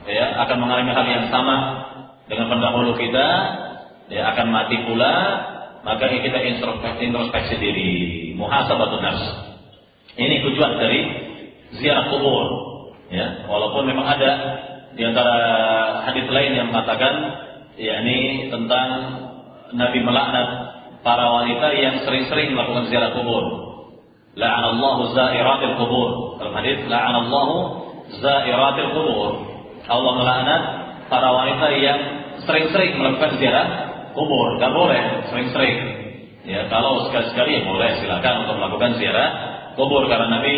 ya, akan mengalami hal yang sama dengan pendahulu kita, ya, akan mati pula. Maka kita introspeksi diri, muhasabatun nafs. Ini tujuan dari ziarah kubur. Ya, walaupun memang ada di antara hadis lain yang mengatakan, yakni tentang Nabi melaknat para wanita yang sering-sering melakukan ziarah kubur. La'anallahu za'iratil kubur. Dalam hadis, la'anallahu za'iratil kubur. Allah melaknat para wanita yang sering-sering melakukan ziarah kubur. Gak boleh sering-sering. Ya, kalau sekali-sekali ya boleh, silakan untuk melakukan ziarah kubur, karena Nabi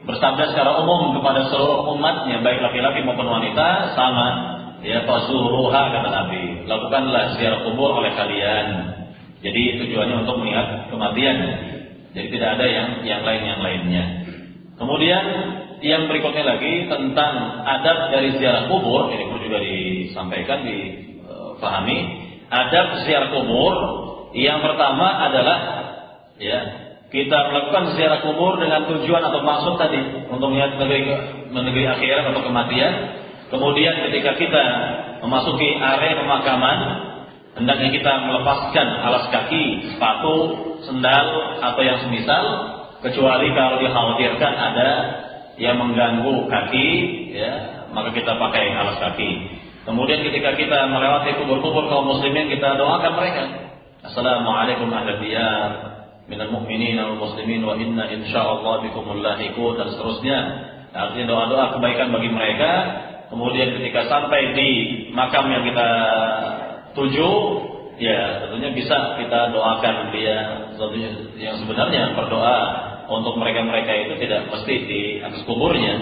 bersabda secara umum kepada seluruh umatnya, baik laki-laki maupun wanita, sama. Ya, fazuruha, kata Nabi, lakukanlah ziarah kubur oleh kalian. Jadi tujuannya untuk mengingat kematian. Jadi tidak ada yang lainnya. Kemudian yang berikutnya lagi tentang adab dari ziarah kubur, ini pun juga disampaikan, difahami. Adab ziarah kubur yang pertama adalah, ya, kita melakukan ziarah kubur dengan tujuan atau maksud tadi untuk melihat negeri akhirat atau kematian. Kemudian ketika kita memasuki area pemakaman, hendaknya kita melepaskan alas kaki, sepatu, sendal atau yang semisal, kecuali kalau dikhawatirkan ada yang mengganggu kaki, ya, maka kita pakai alas kaki. Kemudian ketika kita melewati kubur-kubur kaum muslimin, kita doakan mereka. Assalamualaikum ahlal diyar minal mu'minin wal muslimin wa inna insyaallah bikumul lahiqun, dan seterusnya. Artinya doa-doa kebaikan bagi mereka. Kemudian ketika sampai di makam yang kita tuju, ya tentunya bisa kita doakan dia. Yang sebenarnya berdoa untuk mereka-mereka itu tidak mesti di atas kuburnya.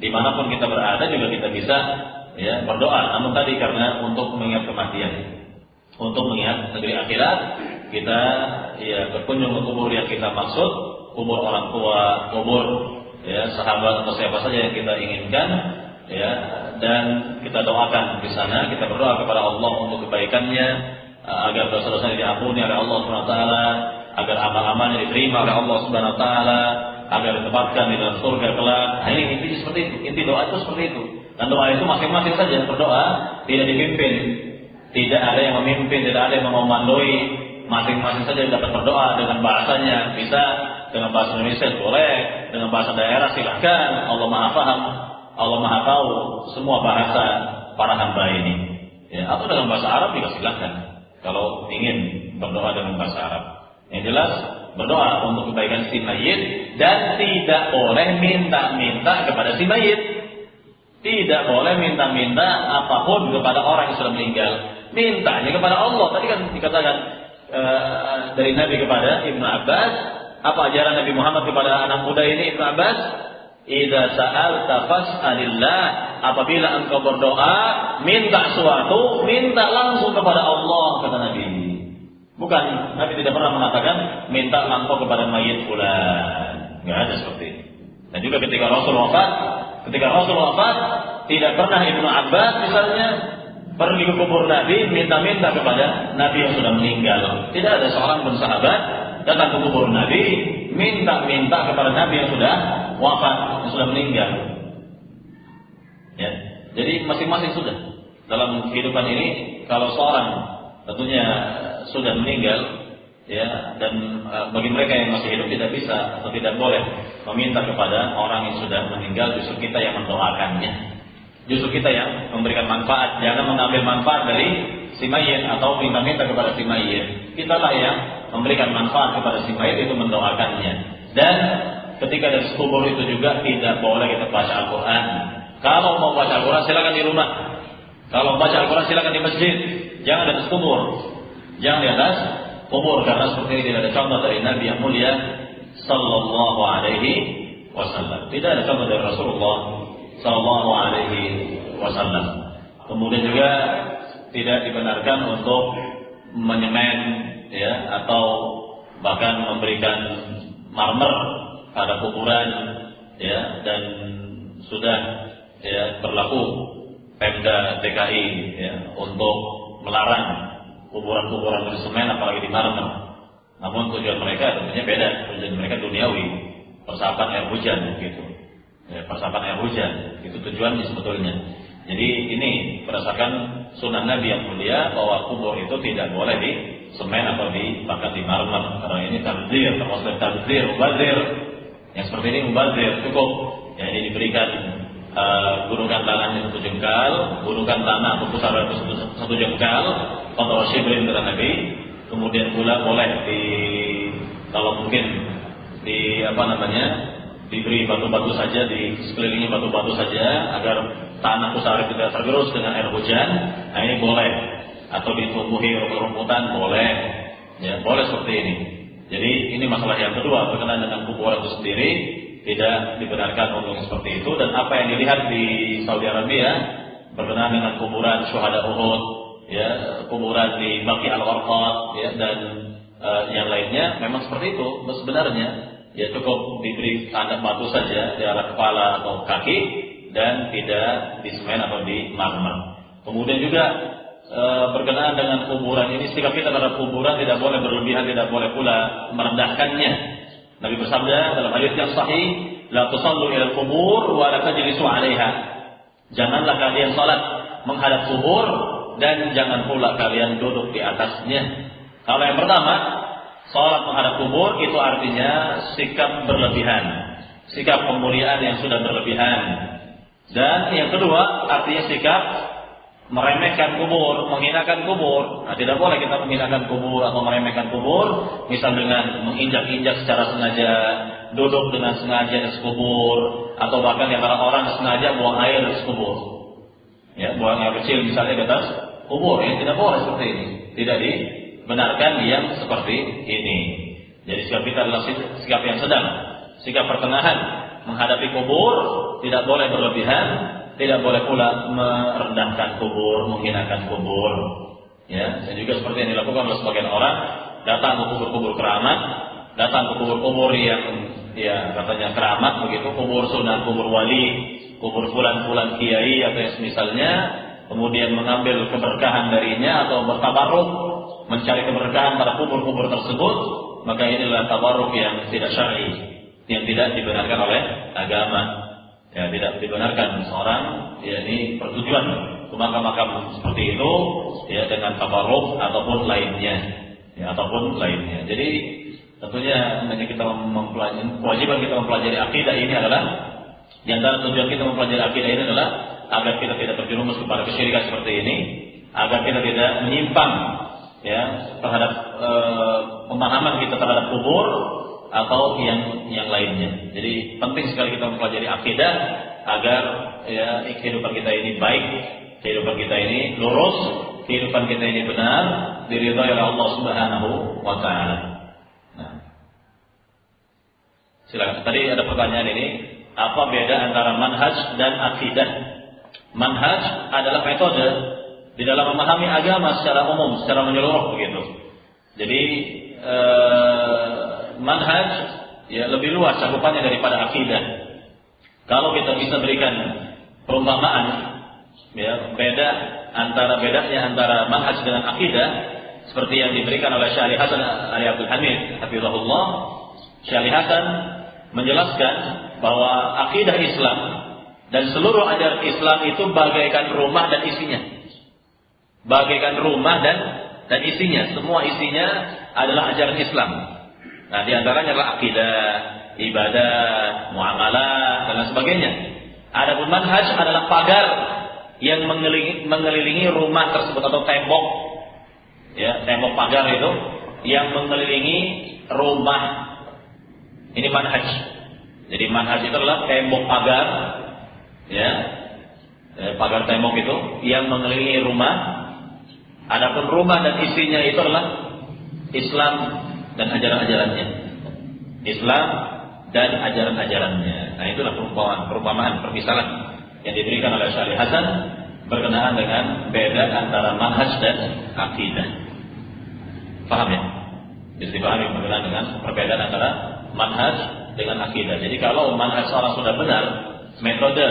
Dimanapun kita berada juga kita bisa, ya, berdoa. Namun tadi karena untuk mengingat kematian, untuk mengingat negeri akhirat, kita, ya, berkunjung ke kubur yang kita maksud, kubur orang tua, kubur, ya, sahabat atau siapa saja yang kita inginkan, ya, dan kita doakan di sana, kita berdoa kepada Allah untuk kebaikannya, agar dosa-dosanya diampuni oleh Allah Subhanahu wa taala, agar amal-amalnya diterima oleh Allah Subhanahu wa taala, agar ditempatkan di dalam surga kelak. Nah, ini intinya seperti itu. Inti doa itu seperti itu. Dan doa itu masing-masing saja berdoa, tidak dipimpin. Tidak ada yang memimpin, tidak ada yang memandoi. Masing-masing saja dapat berdoa dengan bahasanya. Bisa dengan bahasa Indonesia boleh, dengan bahasa daerah silahkan. Allah Maha Paham, Allah Maha Tahu semua bahasa para hamba ini. Ya, atau dengan bahasa Arab juga silahkan kalau ingin berdoa dengan bahasa Arab. Yang jelas berdoa untuk kebaikan si mayit, dan tidak boleh minta-minta kepada si mayit. Tidak boleh minta-minta apapun kepada orang yang sudah meninggal. Mintanya kepada Allah. Tadi kan dikatakan dari Nabi kepada Ibnu Abbas, apa ajaran Nabi Muhammad kepada anak muda ini, Ibnu Abbas? Idza sa'alta fas'alillah. Apabila engkau berdoa, minta suatu, minta langsung kepada Allah, kata Nabi. Bukan, Nabi tidak pernah mengatakan minta langsung kepada mayit fulan. Enggak ada seperti itu. Dan juga ketika Rasul wafat, tidak pernah Ibnu Abbas misalnya pergi ke kubur Nabi minta-minta kepada Nabi yang sudah meninggal. Tidak ada seorang pun sahabat datang ke kubur Nabi minta-minta kepada Nabi yang sudah wafat, yang sudah meninggal. Ya. Jadi masing-masing sudah dalam kehidupan ini, kalau seorang tentunya sudah meninggal, ya, dan bagi mereka yang masih hidup tidak bisa atau tidak boleh meminta kepada orang yang sudah meninggal. Justru kita yang mendoakannya, justru kita yang memberikan manfaat. Jangan mengambil manfaat dari si mayit atau minta-minta kepada si mayit. Kitalah yang memberikan manfaat kepada si mayit, itu mendoakannya. Dan ketika dari kubur itu juga tidak boleh kita baca Al-Quran. Kalau mau baca Al-Quran silakan di rumah. Kalau baca Al-Quran silakan di masjid. Jangan di atas kubur. Jangan di atas kubur, karena seperti ini tidak ada contoh dari Nabi yang mulia Sallallahu Alaihi Wasallam. Tidak ada contoh dari Rasulullah Sallallahu Alaihi Wasallam. Kemudian juga tidak dibenarkan untuk menyemen, ya, atau bahkan memberikan marmer pada kuburan, ya, dan sudah, ya, berlaku Pemda DKI, ya, untuk melarang kuburan-kuburan bersemen apalagi di marmer. Namun tujuan mereka tentunya beda, tujuan mereka duniawi, persapan air hujan gitu. Ya, persapan air hujan itu tujuannya sebetulnya. Jadi ini berdasarkan sunnah Nabi yang mulia bahwa kubur itu tidak boleh di semen atau bahkan di marmer, karena ini tabdzir, termasuk tabdzir, mubazir. Yang seperti ini mubazir, cukup ya ini diberikan gunungkan tanahnya 1 jengkal, gunungkan tanah berpusat 1 jengkal, kontrol shibrin kata Nabi. Kemudian pula boleh kalau mungkin diberi batu-batu saja, di sekelilingi batu-batu saja agar tanah pusara tidak tergerus dengan air hujan. Nah ini boleh, atau ditumbuhi rumput-rumputan boleh, ya boleh seperti ini. Jadi ini masalah yang kedua berkenaan dengan kuburan itu sendiri, tidak dibenarkan untuk seperti itu. Dan apa yang dilihat di Saudi Arabia berkenaan dengan kuburan syuhada Uhud, ya, kuburan di Baqi Al-Gharqad, ya, dan yang lainnya memang seperti itu sebenarnya. Ya cukup diberi tanda batu saja di arah kepala atau kaki dan tidak di semen atau di marmer. Kemudian juga berkenaan dengan kuburan ini, sikap kita terhadap kuburan tidak boleh berlebihan, tidak boleh pula merendahkannya. Nabi bersabda dalam hadis yang sahih, la tusallu ila al-qubur wa la tajlisu 'alaiha. Janganlah kalian salat menghadap kubur dan jangan pula kalian duduk di atasnya. Kalau yang pertama, salat menghadap kubur itu artinya sikap berlebihan, sikap kemuliaan yang sudah berlebihan. Dan yang kedua artinya sikap meremehkan kubur, menghinakan kubur. Nah, tidak boleh kita menghinakan kubur atau meremehkan kubur, misal dengan menginjak-injak secara sengaja, duduk dengan sengaja di kubur, atau bahkan yang orang sengaja buang air di kubur. Ya, buang air kecil misalnya di atas kubur, ya tidak boleh seperti ini. Tidak dibenarkan yang seperti ini. Jadi sikap kita adalah sikap yang sedang, sikap pertengahan menghadapi kubur, tidak boleh berlebihan, tidak boleh pula merendahkan kubur, menghinakan kubur. Ya, dan juga seperti yang dilakukan oleh sebagian orang, datang ke kubur-kubur keramat, datang ke kubur-kubur yang ya katanya keramat begitu, kubur sunan, kubur wali, kubur fulan-fulan kiai atau yang semisalnya, kemudian mengambil keberkahan darinya atau bertabarruk, mencari keberkahan pada kubur-kubur tersebut, maka inilah tabarruk yang tidak syar'i, yang tidak dibenarkan oleh agama. Ya, tidak dibenarkan seorang yakni bertujuan ke makam-makam seperti itu ya dengan tabarruk ataupun lainnya, ya ataupun lainnya. Jadi tentunya kita kewajiban kita mempelajari akidah ini adalah, di antara tujuan kita mempelajari akidah ini adalah agar kita tidak terjerumus kepada kesyirikan seperti ini, agar kita tidak menyimpang ya terhadap pemahaman kita terhadap kubur atau yang lainnya. Jadi penting sekali kita mempelajari akidah agar ya kehidupan kita ini baik, kehidupan kita ini lurus, kehidupan kita ini benar, diridhai oleh Allah Subhanahu wa taala. Nah. Silakan. Tadi ada pertanyaan ini, apa beda antara manhaj dan akidah? Manhaj adalah metode di dalam memahami agama secara umum, secara menyeluruh begitu. Jadi manhaj ya lebih luas cakupannya daripada akidah. Kalau kita bisa berikan perumpamaan ya bedanya antara manhaj dengan akidah seperti yang diberikan oleh Syekh Ali Hasan Ali Abdul Hamid hafizahullah. Syekh Ali Hasan menjelaskan bahwa akidah Islam dan seluruh ajaran Islam itu bagaikan rumah dan isinya. Bagaikan rumah dan isinya, semua isinya adalah ajaran Islam. Nah, di antaranya adalah akidah, ibadah, muamalah dan lain sebagainya. Adapun manhaj adalah pagar yang mengelilingi rumah tersebut atau tembok. Ya, tembok pagar itu yang mengelilingi rumah. Ini manhaj. Jadi manhaj itu adalah tembok pagar, ya, pagar tembok itu yang mengelilingi rumah. Adapun rumah dan isinya itu adalah Islam dan ajaran-ajarannya. Islam dan ajaran-ajarannya. Nah, itulah perumpamaan permisalan yang diberikan oleh Syarih Hasan berkenaan dengan beda antara manhaj dan akidah. Paham ya? Bisa dipahami berkenaan dengan perbedaan antara manhaj dengan akidah. Jadi kalau manhaj seorang sudah benar, metode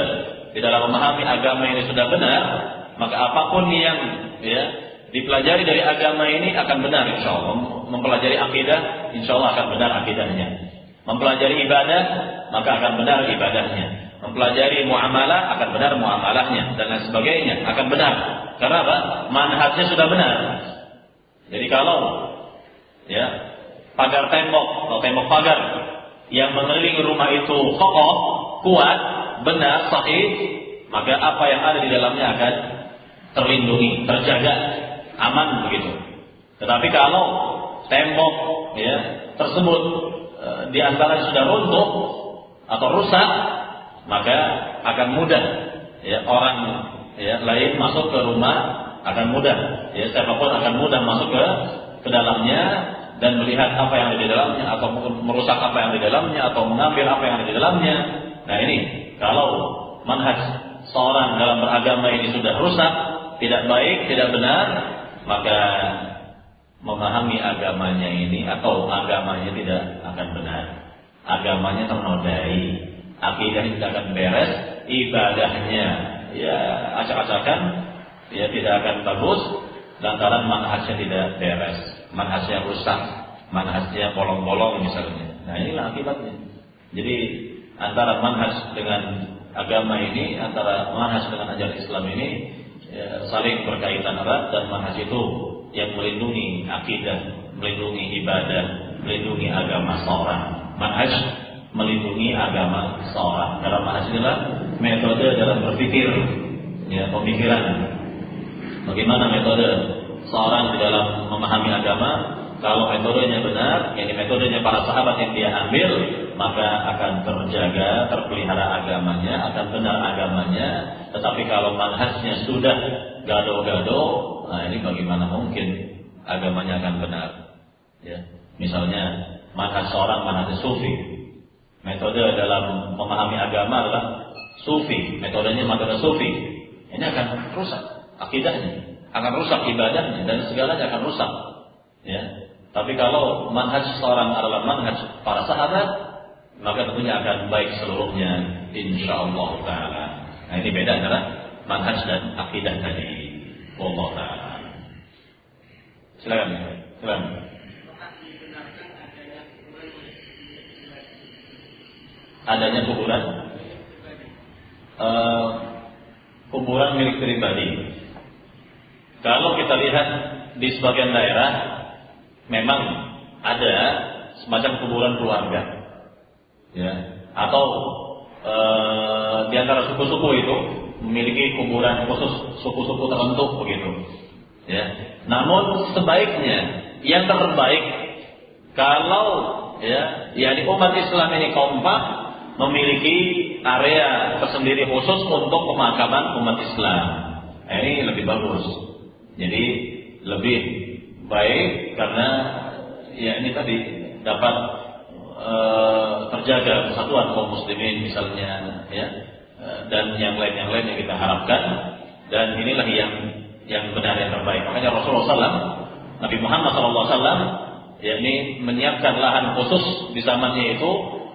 di dalam memahami agama ini sudah benar, maka apapun yang dipelajari dari agama ini akan benar insya Allah. Mempelajari akidah, insya Allah akan benar akidahnya. Mempelajari ibadah, maka akan benar ibadahnya. Mempelajari muamalah, akan benar muamalahnya, dan lain sebagainya akan benar. Karena apa? Manhajnya sudah benar. Jadi kalau pagar tembok atau tembok pagar yang mengelilingi rumah itu kokoh, kuat, benar, sahih, maka apa yang ada di dalamnya akan terlindungi, terjaga, aman begitu. Tetapi kalau tembok tersebut di antara sudah runtuh atau rusak, maka akan mudah orang lain masuk ke rumah, akan mudah siapapun akan mudah masuk ke dalamnya dan melihat apa yang ada di dalamnya, atau merusak apa yang ada di dalamnya, atau mengambil apa yang ada di dalamnya. Nah ini kalau manhaj seorang dalam beragama ini sudah rusak, tidak baik, tidak benar, maka memahami agamanya ini atau agamanya tidak akan benar. Agamanya ternodai, akidahnya tidak akan beres, ibadahnya acak-acakan, tidak akan bagus lantaran manhajnya tidak beres, manhajnya rusak, manhajnya bolong-bolong misalnya. Nah inilah akibatnya. Jadi antara manhaj dengan agama ini, antara manhaj dengan ajaran Islam ini saling berkaitan erat, dan manhaj itu yang melindungi akidah, melindungi ibadah, melindungi agama seorang. Manhaj melindungi agama seorang. Dalam manhaj inilah metode dalam berpikir, pemikiran. Bagaimana metode seorang di dalam memahami agama? Kalau metodenya benar, yakni metodenya para sahabat yang dia ambil, maka akan terjaga, terpelihara agamanya, akan benar agamanya. Tetapi kalau manhajnya sudah gado-gado, nah ini bagaimana mungkin agamanya akan benar? Misalnya manhaj seorang manhaj sufi, metode dalam memahami agama adalah sufi, metodenya metode sufi, ini akan rusak akidahnya, akan rusak ibadahnya, dan segalanya akan rusak. Tapi kalau manhaj seorang adalah manhaj para sahabat, maka tentunya akan baik seluruhnya, insyaallah taala. Nah ini beda antara manhaj dan akidah tadi. Wallah taala. Silakan. Adanya kuburan, kuburan milik pribadi. Kalau kita lihat di sebagian daerah, memang ada semacam kuburan keluarga, atau di antara suku-suku itu memiliki kuburan khusus, suku-suku tertentu begitu. Namun sebaiknya yang terbaik kalau yakni umat Islam ini kompak, memiliki area tersendiri khusus untuk pemakaman umat Islam. Ini lebih bagus. Jadi lebih baik karena ini tadi dapat terjaga persatuan kaum muslimin misalnya, dan yang lain yang kita harapkan, dan inilah yang benar, yang terbaik. Makanya Rasulullah SAW, Nabi Muhammad SAW, yakni menyiapkan lahan khusus di zamannya itu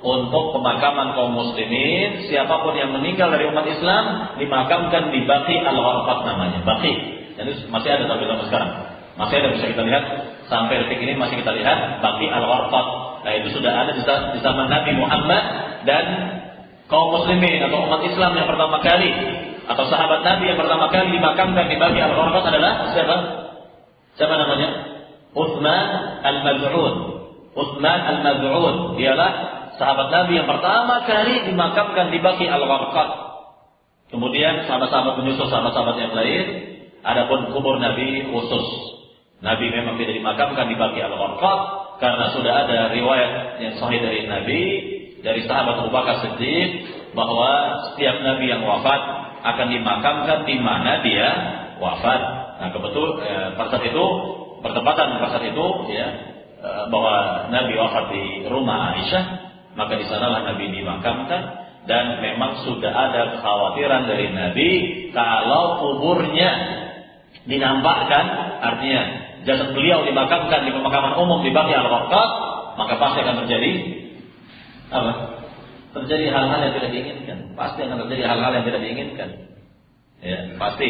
untuk pemakaman kaum muslimin. Siapapun yang meninggal dari umat Islam dimakamkan di Baqi Al-Gharqad namanya, Baqi. Dan itu masih ada sampai sekarang. Masih ada, bisa kita lihat sampai detik ini masih kita lihat Baqi Al-Gharqad. Nah itu sudah ada di zaman Nabi Muhammad, dan kaum muslimin atau umat Islam yang pertama kali, atau sahabat Nabi yang pertama kali dimakamkan di Baqi Al-Gharqad adalah siapa? Siapa namanya? Utsman Al-Maz'un. Utsman Al-Maz'un, dialah sahabat Nabi yang pertama kali dimakamkan di Baqi Al-Gharqad. Kemudian sahabat-sahabat menyusul sahabat-sahabat yang lain. Adapun kubur Nabi khusus, Nabi memang tidak dimakamkan di Baqi Al-Gharqad karena sudah ada riwayat yang sahih dari Nabi dari sahabat Abu Bakar Siddiq bahwa setiap nabi yang wafat akan dimakamkan di mana dia wafat. Nah, pada saat itu bertepatan pada saat itu ya bahwa Nabi wafat di rumah Aisyah, maka di sanalah Nabi dimakamkan. Dan memang sudah ada kekhawatiran dari Nabi kalau kuburnya dinampakkan, artinya jasad beliau dimakamkan di pemakaman umum di Baqi' al-Gharqad, maka pasti akan terjadi apa? Terjadi hal-hal yang tidak diinginkan. Pasti akan terjadi hal-hal yang tidak diinginkan. Ya, pasti.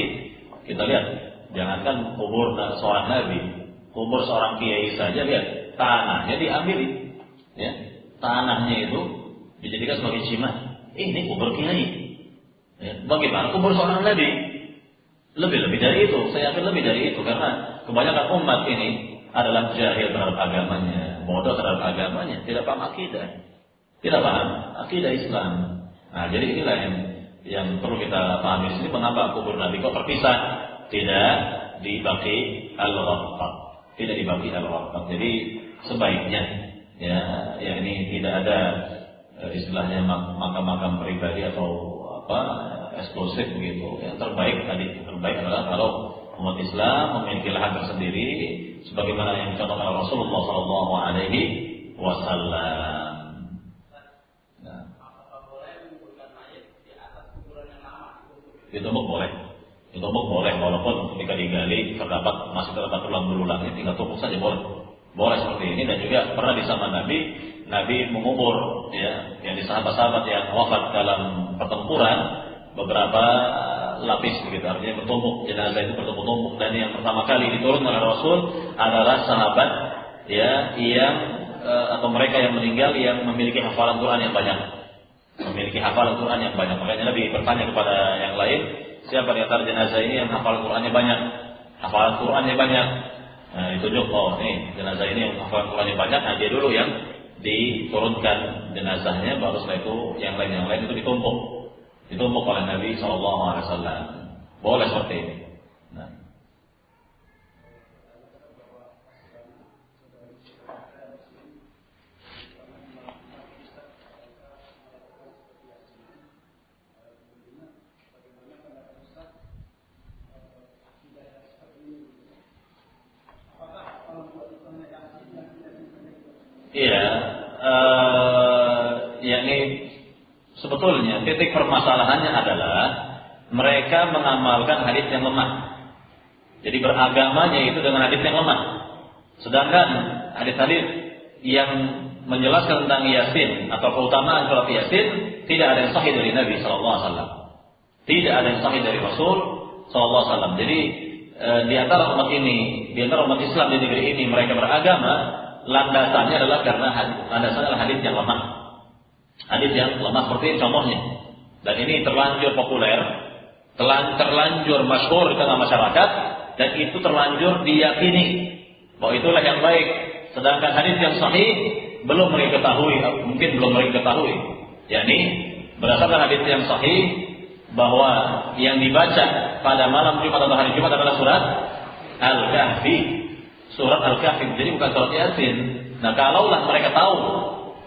Kita lihat, jangankan kubur seorang nabi, kubur seorang kiai saja lihat, tanahnya diambil. Ya, tanahnya itu dijadikan sebagai jimat. Ini kubur kiai. Ya, bagaimana kubur seorang nabi? Lebih dari itu, saya yakin lebih dari itu, karena kebanyakan umat ini adalah jahil terhadap agamanya, bodoh terhadap agamanya, tidak paham akidah, tidak paham akidah Islam. Nah, jadi inilah yang perlu kita pahami di sini, mengapa kubur Nabi kok terpisah, tidak di Baqi' al-Gharqad, tidak di Baqi' al-Gharqad. Jadi sebaiknya ya ini tidak ada istilahnya makam-makam pribadi atau eksklusif begitu. Yang terbaik adalah kalau umat Islam memiliki lahan tersendiri sebagaimana yang dicontohkan oleh Rasulullah sallallahu alaihi wasallam. Itu boleh walaupun ketika digali masih terdapat tulang belulangnya, tinggal tumpuk saja boleh seperti ini. Dan juga pernah di zaman Nabi mengubur ya yang di sahabat-sahabat yang wafat dalam pertempuran beberapa lapis begitu, artinya bertumpuk, jenazah itu bertumpuk-tumpuk. Dan yang pertama kali diturunkan oleh Rasul adalah sahabat ya yang atau mereka yang meninggal yang memiliki hafalan Quran yang banyak. Makanya Nabi bertanya kepada yang lain, siapa di antara jenazah ini yang hafalan Qurannya banyak? Nah, ditunjuk, oh nih jenazah ini yang hafalan Qurannya banyak, nah dia dulu yang diturunkan jenazahnya, baru setelah itu yang lain itu ditumpuk oleh Nabi SAW. Boleh seperti ini. Nah. Iya, yakni sebetulnya titik permasalahannya adalah mereka mengamalkan hadis yang lemah. Jadi beragamanya itu dengan hadis yang lemah. Sedangkan hadis-hadis yang menjelaskan tentang Yasin atau keutamaan surat Yasin tidak ada yang sahih dari Nabi SAW. Tidak ada yang sahih dari Rasul SAW. Jadi di antara umat Islam di negeri ini mereka beragama, landasannya adalah karena hadis yang lemah. Hadis yang lemah seperti contohnya. Dan ini terlanjur populer, terlanjur masyhur di tengah masyarakat, dan itu terlanjur diyakini bahwa itulah yang baik. Sedangkan hadis yang sahih belum mereka ketahui. Yakni berdasarkan hadis yang sahih bahwa yang dibaca pada malam Jumat atau hari Jumat adalah surat Al-Kahfi. Surat Al-Kahfi, jadi bukan surat Yasin. Nah, kalaulah mereka tahu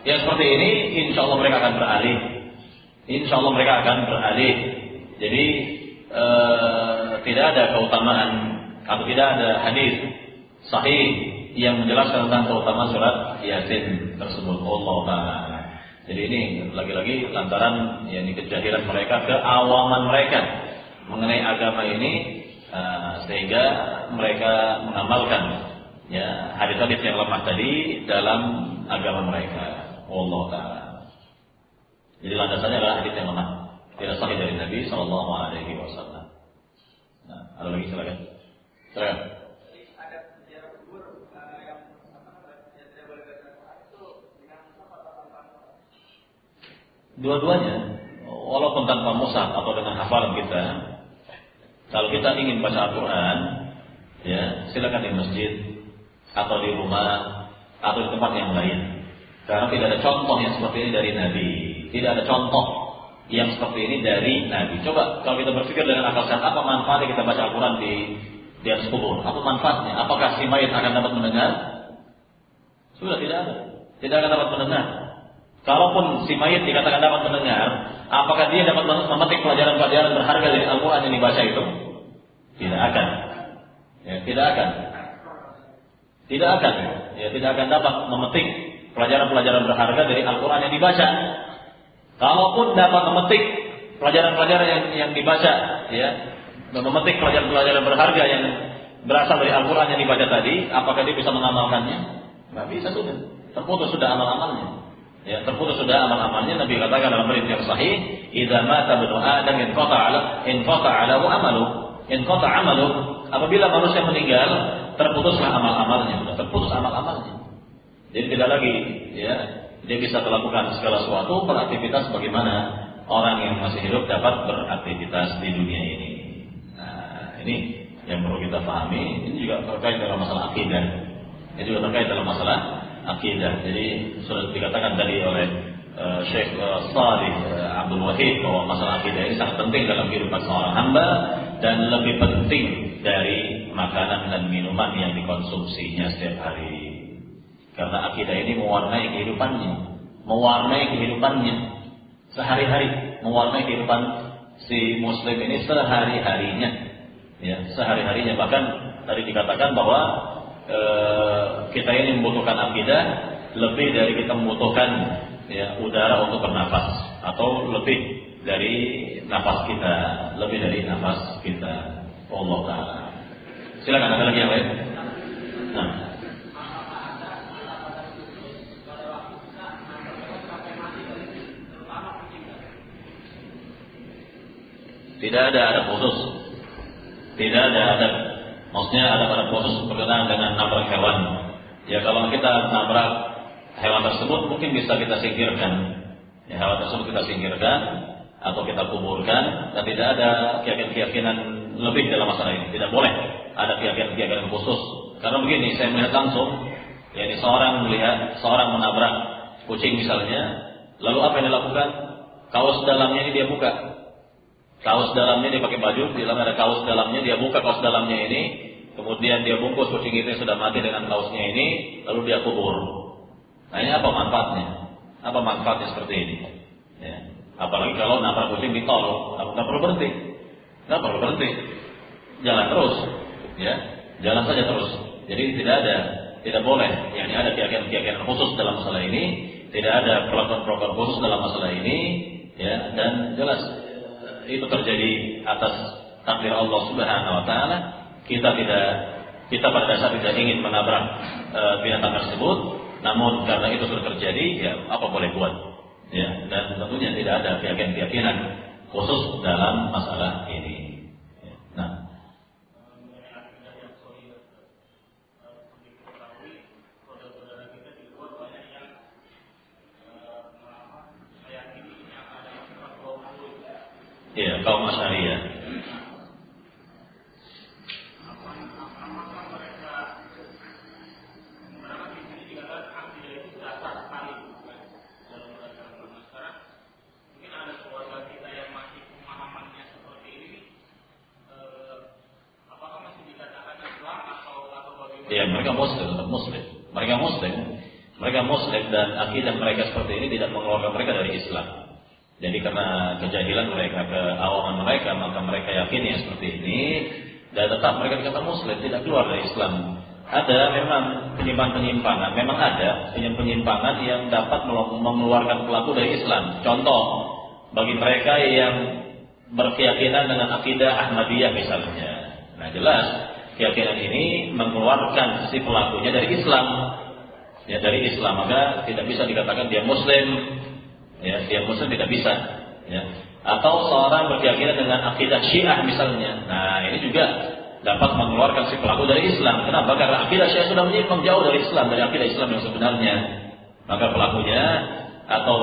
yang seperti ini, insya Allah mereka akan beralih. Jadi tidak ada keutamaan atau tidak ada hadis sahih yang menjelaskan tentang keutamaan surat Yasin tersebut. Allah Ta'ala. Jadi ini lagi-lagi lantaran yang kejahilan mereka, keawaman mereka mengenai agama ini, sehingga mereka mengamalkan ya hadis-hadis yang lemah tadi dalam agama mereka. Allah Ta'ala. Jadi landasannya adalah hadis yang lemah, tidak sahih dari Nabi Sallallahu Alaihi Wasallam. Nah, ada lagi silakan. Ada sejarah kubur yang tidak boleh itu dengan dua-duanya, walaupun tanpa mushaf atau dengan hafalan kita, kalau kita ingin baca Al-Quran, ya silakan di masjid atau di rumah atau di tempat yang lain. Karena tidak ada contoh yang seperti ini dari Nabi. Tidak ada contoh yang seperti ini dari Nabi. Coba kalau kita berpikir dengan akal sehat, apa manfaatnya kita baca Al-Quran di atas kubur? Apa manfaatnya? Apakah si mayit akan dapat mendengar? Sudah tidak ada. Tidak akan dapat mendengar. Kalaupun si mayit dikatakan dapat mendengar, apakah dia dapat memetik pelajaran-pelajaran berharga dari Al-Quran yang dibaca itu? Tidak akan. Ya, tidak akan. Tidak akan. Ya, tidak akan dapat memetik pelajaran-pelajaran berharga dari Al-Quran yang dibaca. Kalaupun dapat memetik pelajaran-pelajaran yang dibaca, ya, memetik pelajaran-pelajaran berharga yang berasal dari Al-Quran yang dibaca tadi, apakah dia bisa mengamalkannya? Tidak bisa, sudah. Terputus sudah amal-amalnya. Ya, terputus sudah amal-amalnya. Nabi katakan dalam hadis yang sahih, "Idza mata ibnu Adam inqata'a lahu 'amalu." Inqata'a 'amalu, apabila manusia meninggal, terputuslah amal-amalnya, sudah terputus amal-amalnya. Jadi tidak lagi, ya, dia bisa melakukan segala sesuatu, beraktivitas bagaimana orang yang masih hidup dapat beraktivitas di dunia ini. Nah, ini yang perlu kita pahami. Ini juga terkait dalam masalah akidah. Ini juga terkait dalam masalah akidah. Jadi sudah dikatakan tadi oleh Syekh Shalih Abdul Wahid bahwa masalah akidah ini sangat penting dalam kehidupan seorang hamba dan lebih penting dari makanan dan minuman yang dikonsumsinya setiap hari. Karena akidah ini mewarnai kehidupannya sehari-hari, mewarnai kehidupan si muslim ini sehari-harinya. Ya, sehari-harinya. Bahkan tadi dikatakan bahwa kita ini membutuhkan akidah lebih dari kita membutuhkan, ya, udara untuk bernafas, atau lebih dari nafas kita, Allah Ta'ala. Silakan, ada lagi yang lain? Nah. Tidak ada adab khusus. Tidak ada adab. Maksudnya ada khusus berkenaan dengan nabrak hewan. Ya, kalau kita nabrak hewan tersebut mungkin bisa kita singkirkan. Ya, hewan tersebut kita singkirkan atau kita kuburkan, dan tidak ada keyakinan lebih dalam masalah ini. Tidak boleh ada keyakinan khusus. Karena begini, saya melihat langsung, yakni seorang menabrak kucing misalnya, lalu apa yang dilakukan? Kaos dalamnya ini dia buka. Kaos dalamnya dia pakai baju, di dalam ada kaos dalamnya, dia buka kaos dalamnya ini, kemudian dia bungkus kucing itu yang sudah mati dengan kaosnya ini, lalu dia kubur. Nah, ini apa manfaatnya? Apa manfaatnya seperti ini? Ya. Apalagi kalau nabrak kucing di tol, nggak perlu berhenti, jalan terus, ya, jalan saja terus. Jadi tidak boleh. Yang ada keyakinan khusus dalam masalah ini, tidak ada perlakuan khusus dalam masalah ini, ya, dan jelas itu terjadi atas takdir Allah Subhanahu wa taala. Kita pada dasar tidak ingin menabrak binatang tersebut, namun karena itu sudah terjadi, ya apa boleh buat. Ya, dan tentunya tidak ada keyakinan khusus dalam masalah ini. Nah, ya, kaum Asy'ariyah. Ya, mereka muslim, tetap muslim. Mereka muslim dan akidah mereka seperti ini tidak mengeluarkan mereka dari Islam. Jadi karena kejahilan mereka, keawaman mereka, maka mereka yakini seperti ini dan tetap mereka dikatakan muslim, tidak keluar dari Islam. Ada memang penyimpangan, memang ada penyimpangan yang dapat mengeluarkan pelaku dari Islam. Contoh, bagi mereka yang berkeyakinan dengan akidah Ahmadiyah misalnya. Nah, jelas keyakinan ini mengeluarkan si pelakunya dari Islam. Ya, dari Islam, maka tidak bisa dikatakan dia muslim. Ya, dia muslim tidak bisa. Ya. Atau seorang berkeyakinan dengan akidah Syiah misalnya. Nah, ini juga dapat mengeluarkan si pelaku dari Islam. Kenapa? Karena akidah Syiah sudah menyimpang jauh dari Islam, dari akidah Islam yang sebenarnya. Maka pelakunya atau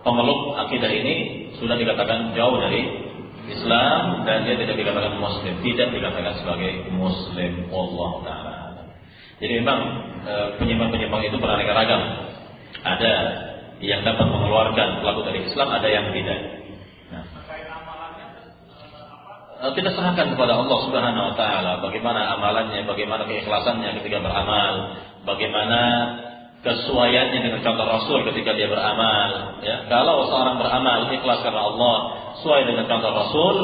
pemeluk akidah ini sudah dikatakan jauh dari Islam dan dia tidak dikatakan muslim, tidak dikatakan sebagai muslim. Allah Ta'ala. Jadi memang penyimpang-penyimpang itu beraneka ragam. Ada yang dapat mengeluarkan pelaku dari Islam, ada yang tidak. Nah, kita serahkan kepada Allah Subhanahu Wa Ta'ala bagaimana amalannya, bagaimana keikhlasannya ketika beramal, bagaimana kesesuaiannya dengan contoh Rasul ketika dia beramal. Ya, kalau seorang beramal ikhlas karena Allah, sesuai dengan contoh Rasul,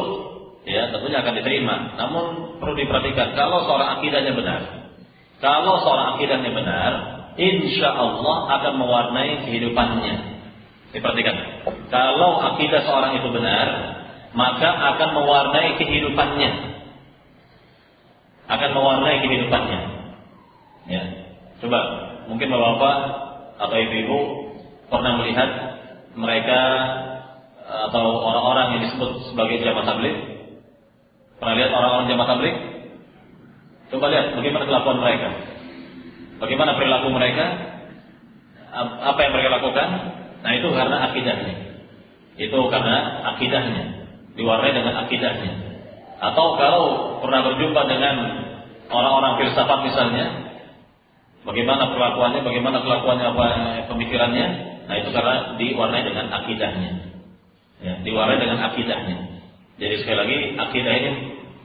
ya tentunya akan diterima. Namun perlu diperhatikan kalau seorang akidahnya benar. Kalau seorang akidahnya benar, insya Allah akan mewarnai kehidupannya. Diperhatikan. Kalau akidah seorang itu benar, maka akan mewarnai kehidupannya. Akan mewarnai kehidupannya. Ya. Coba, mungkin bapak-bapak atau ibu-ibu pernah melihat mereka atau orang-orang yang disebut sebagai jamaah tabligh. Pernah lihat orang-orang jamaah tabligh? Coba lihat bagaimana kelakuan mereka. Bagaimana perilaku mereka? Apa yang mereka lakukan? Nah, itu karena akidahnya. Itu karena akidahnya. Diwarnai dengan akidahnya. Atau kalau pernah berjumpa dengan orang-orang filsafat misalnya, bagaimana perlakuannya, bagaimana kelakuannya, apa pemikirannya? Nah, itu karena diwarnai dengan akidahnya. Ya, diwarnai dengan akidahnya. Jadi sekali lagi, akidah ini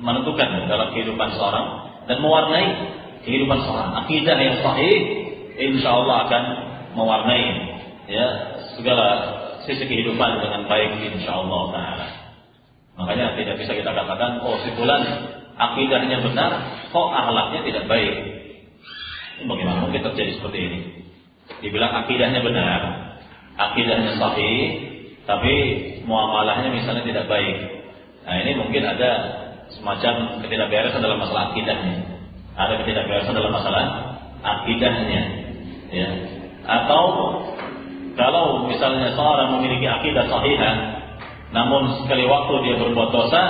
menentukan dalam kehidupan seorang dan mewarnai kehidupan seorang. Akidah yang sahih, insya Allah akan mewarnai ya segala sisi kehidupan dengan baik, insya Allah Taala. Makanya tidak bisa kita katakan, oh si fulan akidahnya benar, kok akhlaknya tidak baik. Bagaimana mungkin terjadi seperti ini? Dibilang akidahnya benar, akidahnya sahih, tapi muamalahnya misalnya tidak baik. Nah, ini mungkin ada semacam ketidakberesan dalam masalah akidahnya. Ada ketidakberesan dalam masalah akidahnya. Ya. Atau kalau misalnya seorang memiliki akidah sahihah, namun sekali waktu dia berbuat dosa,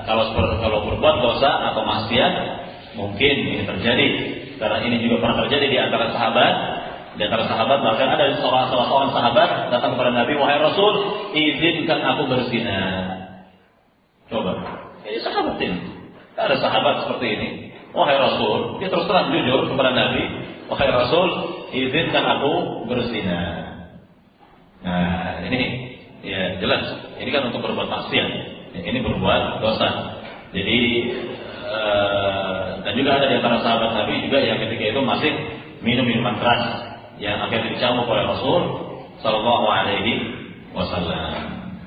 kalau berbuat dosa atau maksiat, mungkin ini terjadi. Karena ini juga pernah terjadi di antara sahabat. Di antara sahabat bahkan ada salah seorang sahabat datang kepada Nabi, wahai Rasul, izinkan aku berzina. Coba, ini sahabat ini. Ada sahabat seperti ini. Wahai Rasul, dia terus terang jujur kepada Nabi, wahai Rasul, izinkan aku berzina. Nah, ini ya jelas. Ini kan untuk berbuat maksiat. Ini berbuat dosa. Jadi dan juga ada di antara sahabat Nabi juga yang ketika itu masih minum minuman keras yang akhirnya dicambuk oleh Rasul Sallallahu Alaihi Wasallam.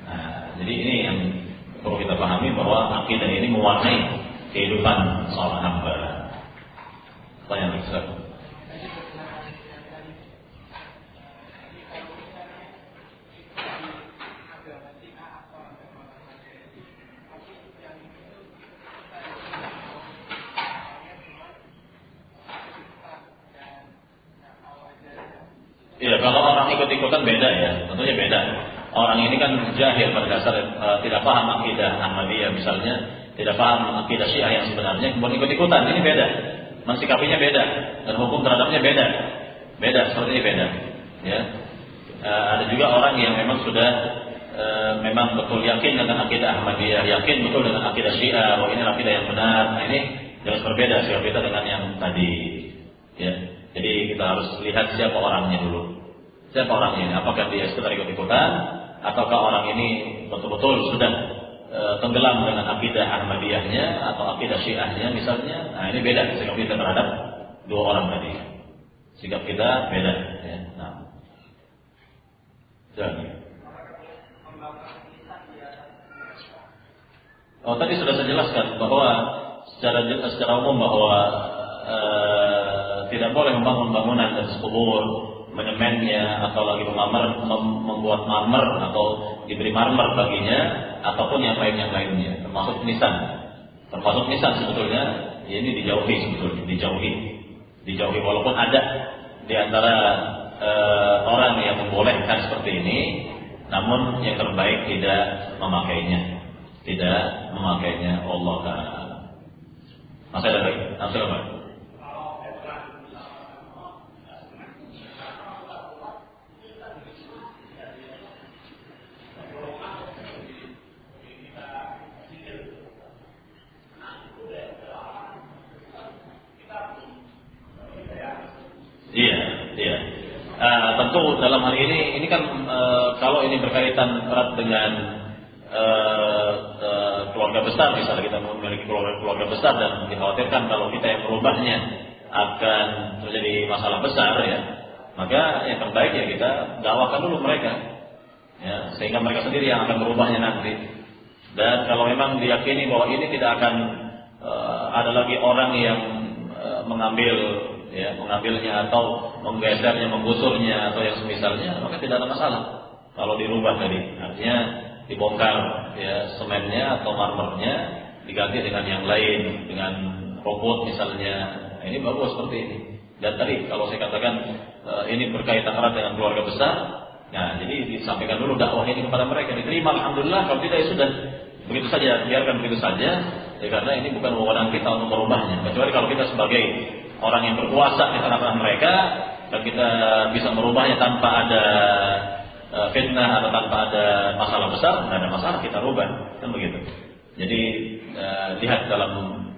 Nah, jadi ini yang perlu kita pahami bahwa akidah ini mewarnai kehidupan seorang hamba. Pertanyaan besar. Iya, kalau orang ikut-ikutan beda ya, tentunya beda. Orang ini kan jahil pada dasar tidak paham akidah Ahmadiyah misalnya, tidak paham akidah Syiah yang sebenarnya, kemudian ikut-ikutan, ini beda. Mensikapinya beda dan hukum terhadapnya beda. Beda, seperti ini beda. Ya. Ada juga orang yang memang sudah memang betul yakin dengan akidah Ahmadiyah, yakin betul dengan akidah Syiah, bahwa ini akidah yang benar. Nah, ini jelas berbeda sikap kita dengan yang tadi. Ya. Jadi kita harus lihat siapa orangnya dulu. Siapa orangnya ini? Apakah dia sekedar ikut-ikutan, ataukah orang ini betul-betul sudah tenggelam dengan akidah Ahmadiyahnya atau akidah Syiahnya misalnya? Nah, ini beda sikap kita terhadap dua orang tadi. Sikap kita beda. Ya. Nah, jadi. Oh, tadi sudah saya jelaskan bahwa secara umum bahwa tidak boleh membangun bangunan dan kubur, menyemennya atau lagi membuat marmer atau diberi marmer baginya ataupun yang lainnya, termasuk nisan sebetulnya ya ini dijauhi sebetulnya, dijauhi walaupun ada di antara orang yang membolehkan seperti ini, namun yang terbaik tidak memakainya. Allah Ta'ala. Masih ada lagi? Apa? Iya. Tentu dalam hal ini kan kalau ini berkaitan erat dengan keluarga besar, misalnya kita memiliki keluarga besar dan dikhawatirkan kalau kita yang merubahnya akan terjadi masalah besar ya. maka yang terbaik ya kita dakwahkan dulu mereka, ya, sehingga mereka sendiri yang akan merubahnya nanti. Dan kalau memang diyakini bahwa ini tidak akan ada lagi orang yang mengambilnya atau menggesernya, menggusurnya atau yang semisalnya, maka tidak ada masalah kalau dirubah tadi. Artinya dibongkar ya semennya atau marmernya, diganti dengan yang lain, dengan rumput misalnya. Ini bagus seperti ini. Dan tadi kalau saya katakan ini berkaitan erat dengan keluarga besar, nah jadi disampaikan dulu dakwah ini kepada mereka, diterima alhamdulillah. Kalau tidak ya sudah begitu saja, biarkan begitu saja. Ya, karena ini bukan wewenang kita untuk merubahnya. Kecuali kalau kita sebagai orang yang berkuasa di tengah-tengah mereka dan kita bisa merubahnya tanpa ada fitnah atau tanpa ada masalah besar, tidak ada masalah kita rubah, kan begitu. Jadi lihat dalam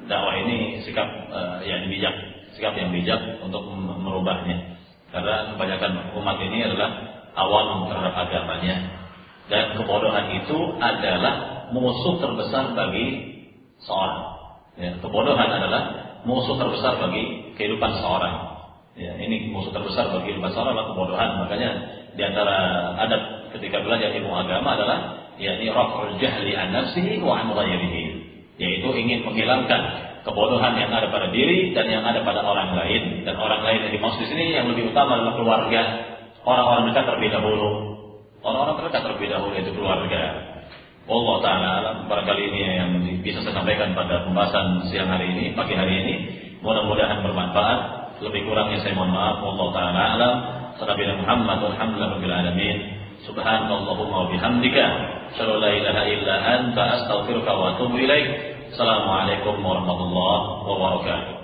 dakwah ini sikap yang bijak, sikap yang bijak untuk merubahnya. Karena kebanyakan umat ini adalah awam terhadap agamanya, dan kebodohan itu adalah musuh terbesar bagi seorang. Ya, kebodohan adalah musuh terbesar bagi kehidupan seorang. Ya, ini musuh terbesar bagi kehidupan seorang adalah kebodohan. Makanya di antara adab ketika belajar ilmu agama adalah yakni raf'ul jahli an nafsihi wa an ghairihi, yaitu ingin menghilangkan kebodohan yang ada pada diri dan yang ada pada orang lain. Dan orang lain yang dimaksud di sini yang lebih utama adalah keluarga, orang-orang dekat terlebih dahulu. Orang-orang terdekat terlebih dahulu itu keluarga. Allah Ta'ala alam, barangkali ini yang bisa saya sampaikan pada pembahasan siang hari ini, pagi hari ini. Mudah-mudahan bermanfaat. Lebih kurangnya saya mohon maaf. Allah Ta'ala alam. Sallallahu Muhammad walhamdulillah rabbil alamin. Subhanallahumma wa bihamdika asyhadu an la ilaha illa anta astaghfiruka wa atubu ilaik. Assalamualaikum warahmatullahi wabarakatuh.